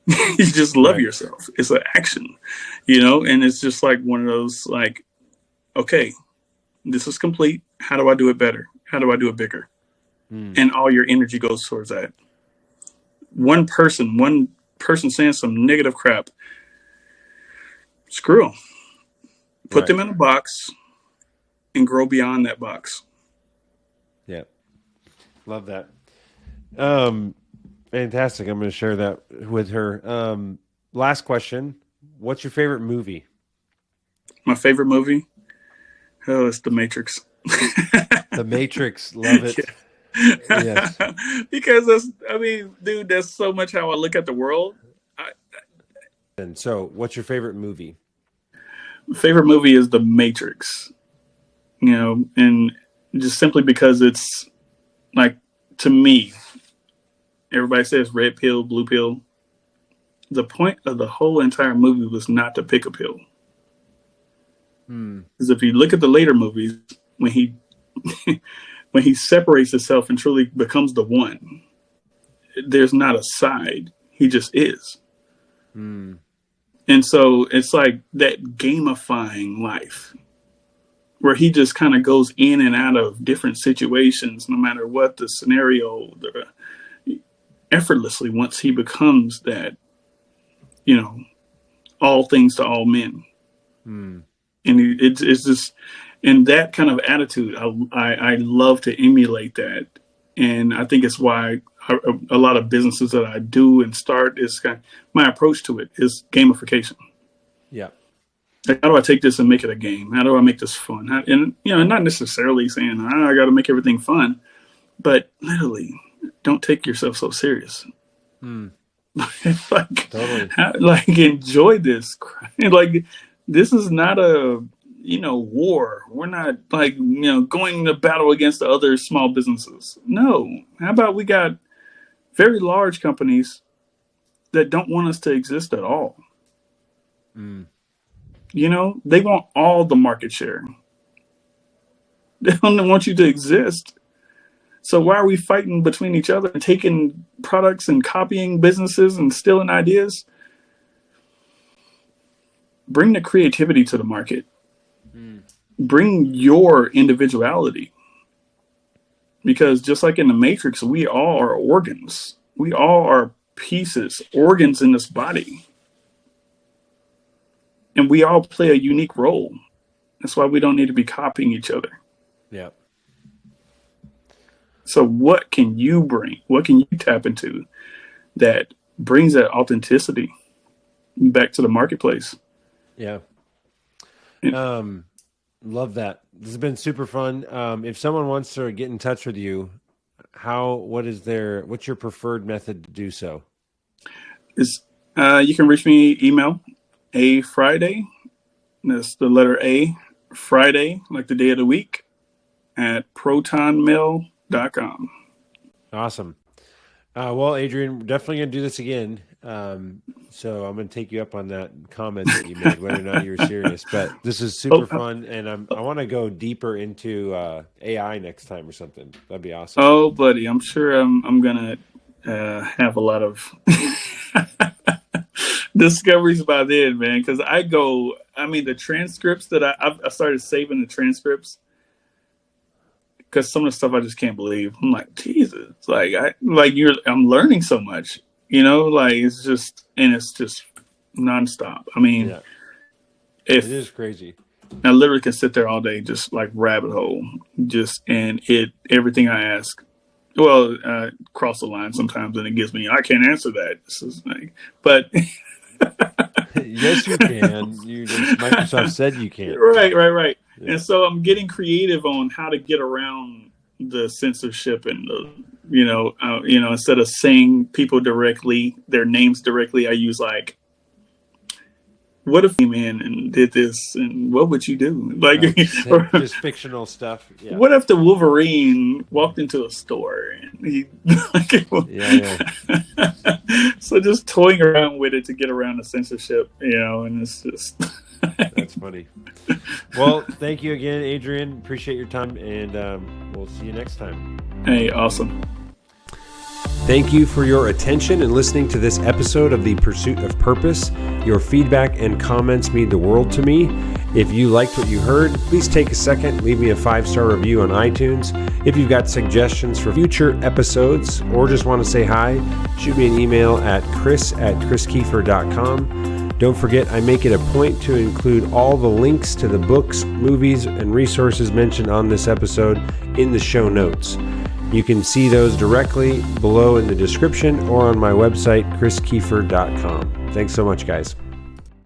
You just love right. yourself. It's an action, and it's just like one of those, like, okay, this is complete. How do I do it better? How do I do it bigger? Hmm. And all your energy goes towards that. One person saying some negative crap, screw them. Put Right. them in a box and grow beyond that box. Yeah. Love that. Um, Fantastic. I'm going to share that with her. Last question. What's your favorite movie? My favorite movie, oh, it's The Matrix. The Matrix. Love it. Yes. Because dude, that's so much how I look at the world. I, And so, what's your favorite movie? favorite movie is The Matrix. And just simply because it's like, to me, everybody says red pill, blue pill. The point of the whole entire movie was not to pick a pill. Hmm. Because if you look at the later movies, when he when he separates himself and truly becomes the one, there's not a side. He just is. Hmm. And so it's like that gamifying life where he just kind of goes in and out of different situations, no matter what the scenario, effortlessly once he becomes that, you know, all things to all men. Hmm. And it's just, and that kind of attitude, I love to emulate that. And I think it's why a lot of businesses that I do and start is kind of, my approach to it is gamification. Yeah. Like, how do I take this and make it a game? How do I make this fun? And not necessarily saying I got to make everything fun, but literally, don't take yourself so serious. Hmm. like, Totally. like enjoy this. Like, this is not a war. We're not like going to battle against the other small businesses. No. How about we got very large companies that don't want us to exist at all? Hmm. They want all the market share. They don't want you to exist. So why are we fighting between each other and taking products and copying businesses and stealing ideas? Bring the creativity to the market. Hmm. Bring your individuality. Because just like in the Matrix, we all are organs. We all are pieces, organs in this body. And we all play a unique role. That's why we don't need to be copying each other. Yeah. So what can you bring? What can you tap into that brings that authenticity back to the marketplace? Yeah. And Love that. This has been super fun. If someone wants to get in touch with you, what's your preferred method to do so? You can reach me email A Friday. That's the letter A, Friday, like the day of the week, at protonmail.com. Awesome. Well, Adrian, we're definitely going to do this again. So I'm going to take you up on that comment that you made, whether or not you were serious. But this is super fun, and I want to go deeper into AI next time or something. That'd be awesome. Oh, buddy, I'm sure I'm going to have a lot of discoveries by then, man, because the transcripts that I started saving the transcripts, because some of the stuff I just can't believe. I'm like, Jesus, I'm learning so much, it's just nonstop. I mean, it is crazy. I literally can sit there all day, just like rabbit hole, everything I ask. Well, cross the line sometimes, and it gives me, I can't answer that. But yes, you can. Microsoft said you can. Right. Yeah. And so I'm getting creative on how to get around the censorship and instead of saying people directly, their names directly, I use what if he came in and did this, and what would you do? Just fictional stuff. Yeah. What if the Wolverine walked into a store and he? So just toying around with it to get around the censorship, and it's just. That's funny. Well, thank you again, Adrian. Appreciate your time, and we'll see you next time. Hey, awesome. Thank you for your attention and listening to this episode of The Pursuit of Purpose. Your feedback and comments mean the world to me. If you liked what you heard, please take a second, leave me a 5-star review on iTunes. If you've got suggestions for future episodes or just want to say hi, shoot me an email at chris@chriskiefer.com. Don't forget, I make it a point to include all the links to the books, movies, and resources mentioned on this episode in the show notes. You can see those directly below in the description or on my website, chriskiefer.com. Thanks so much, guys.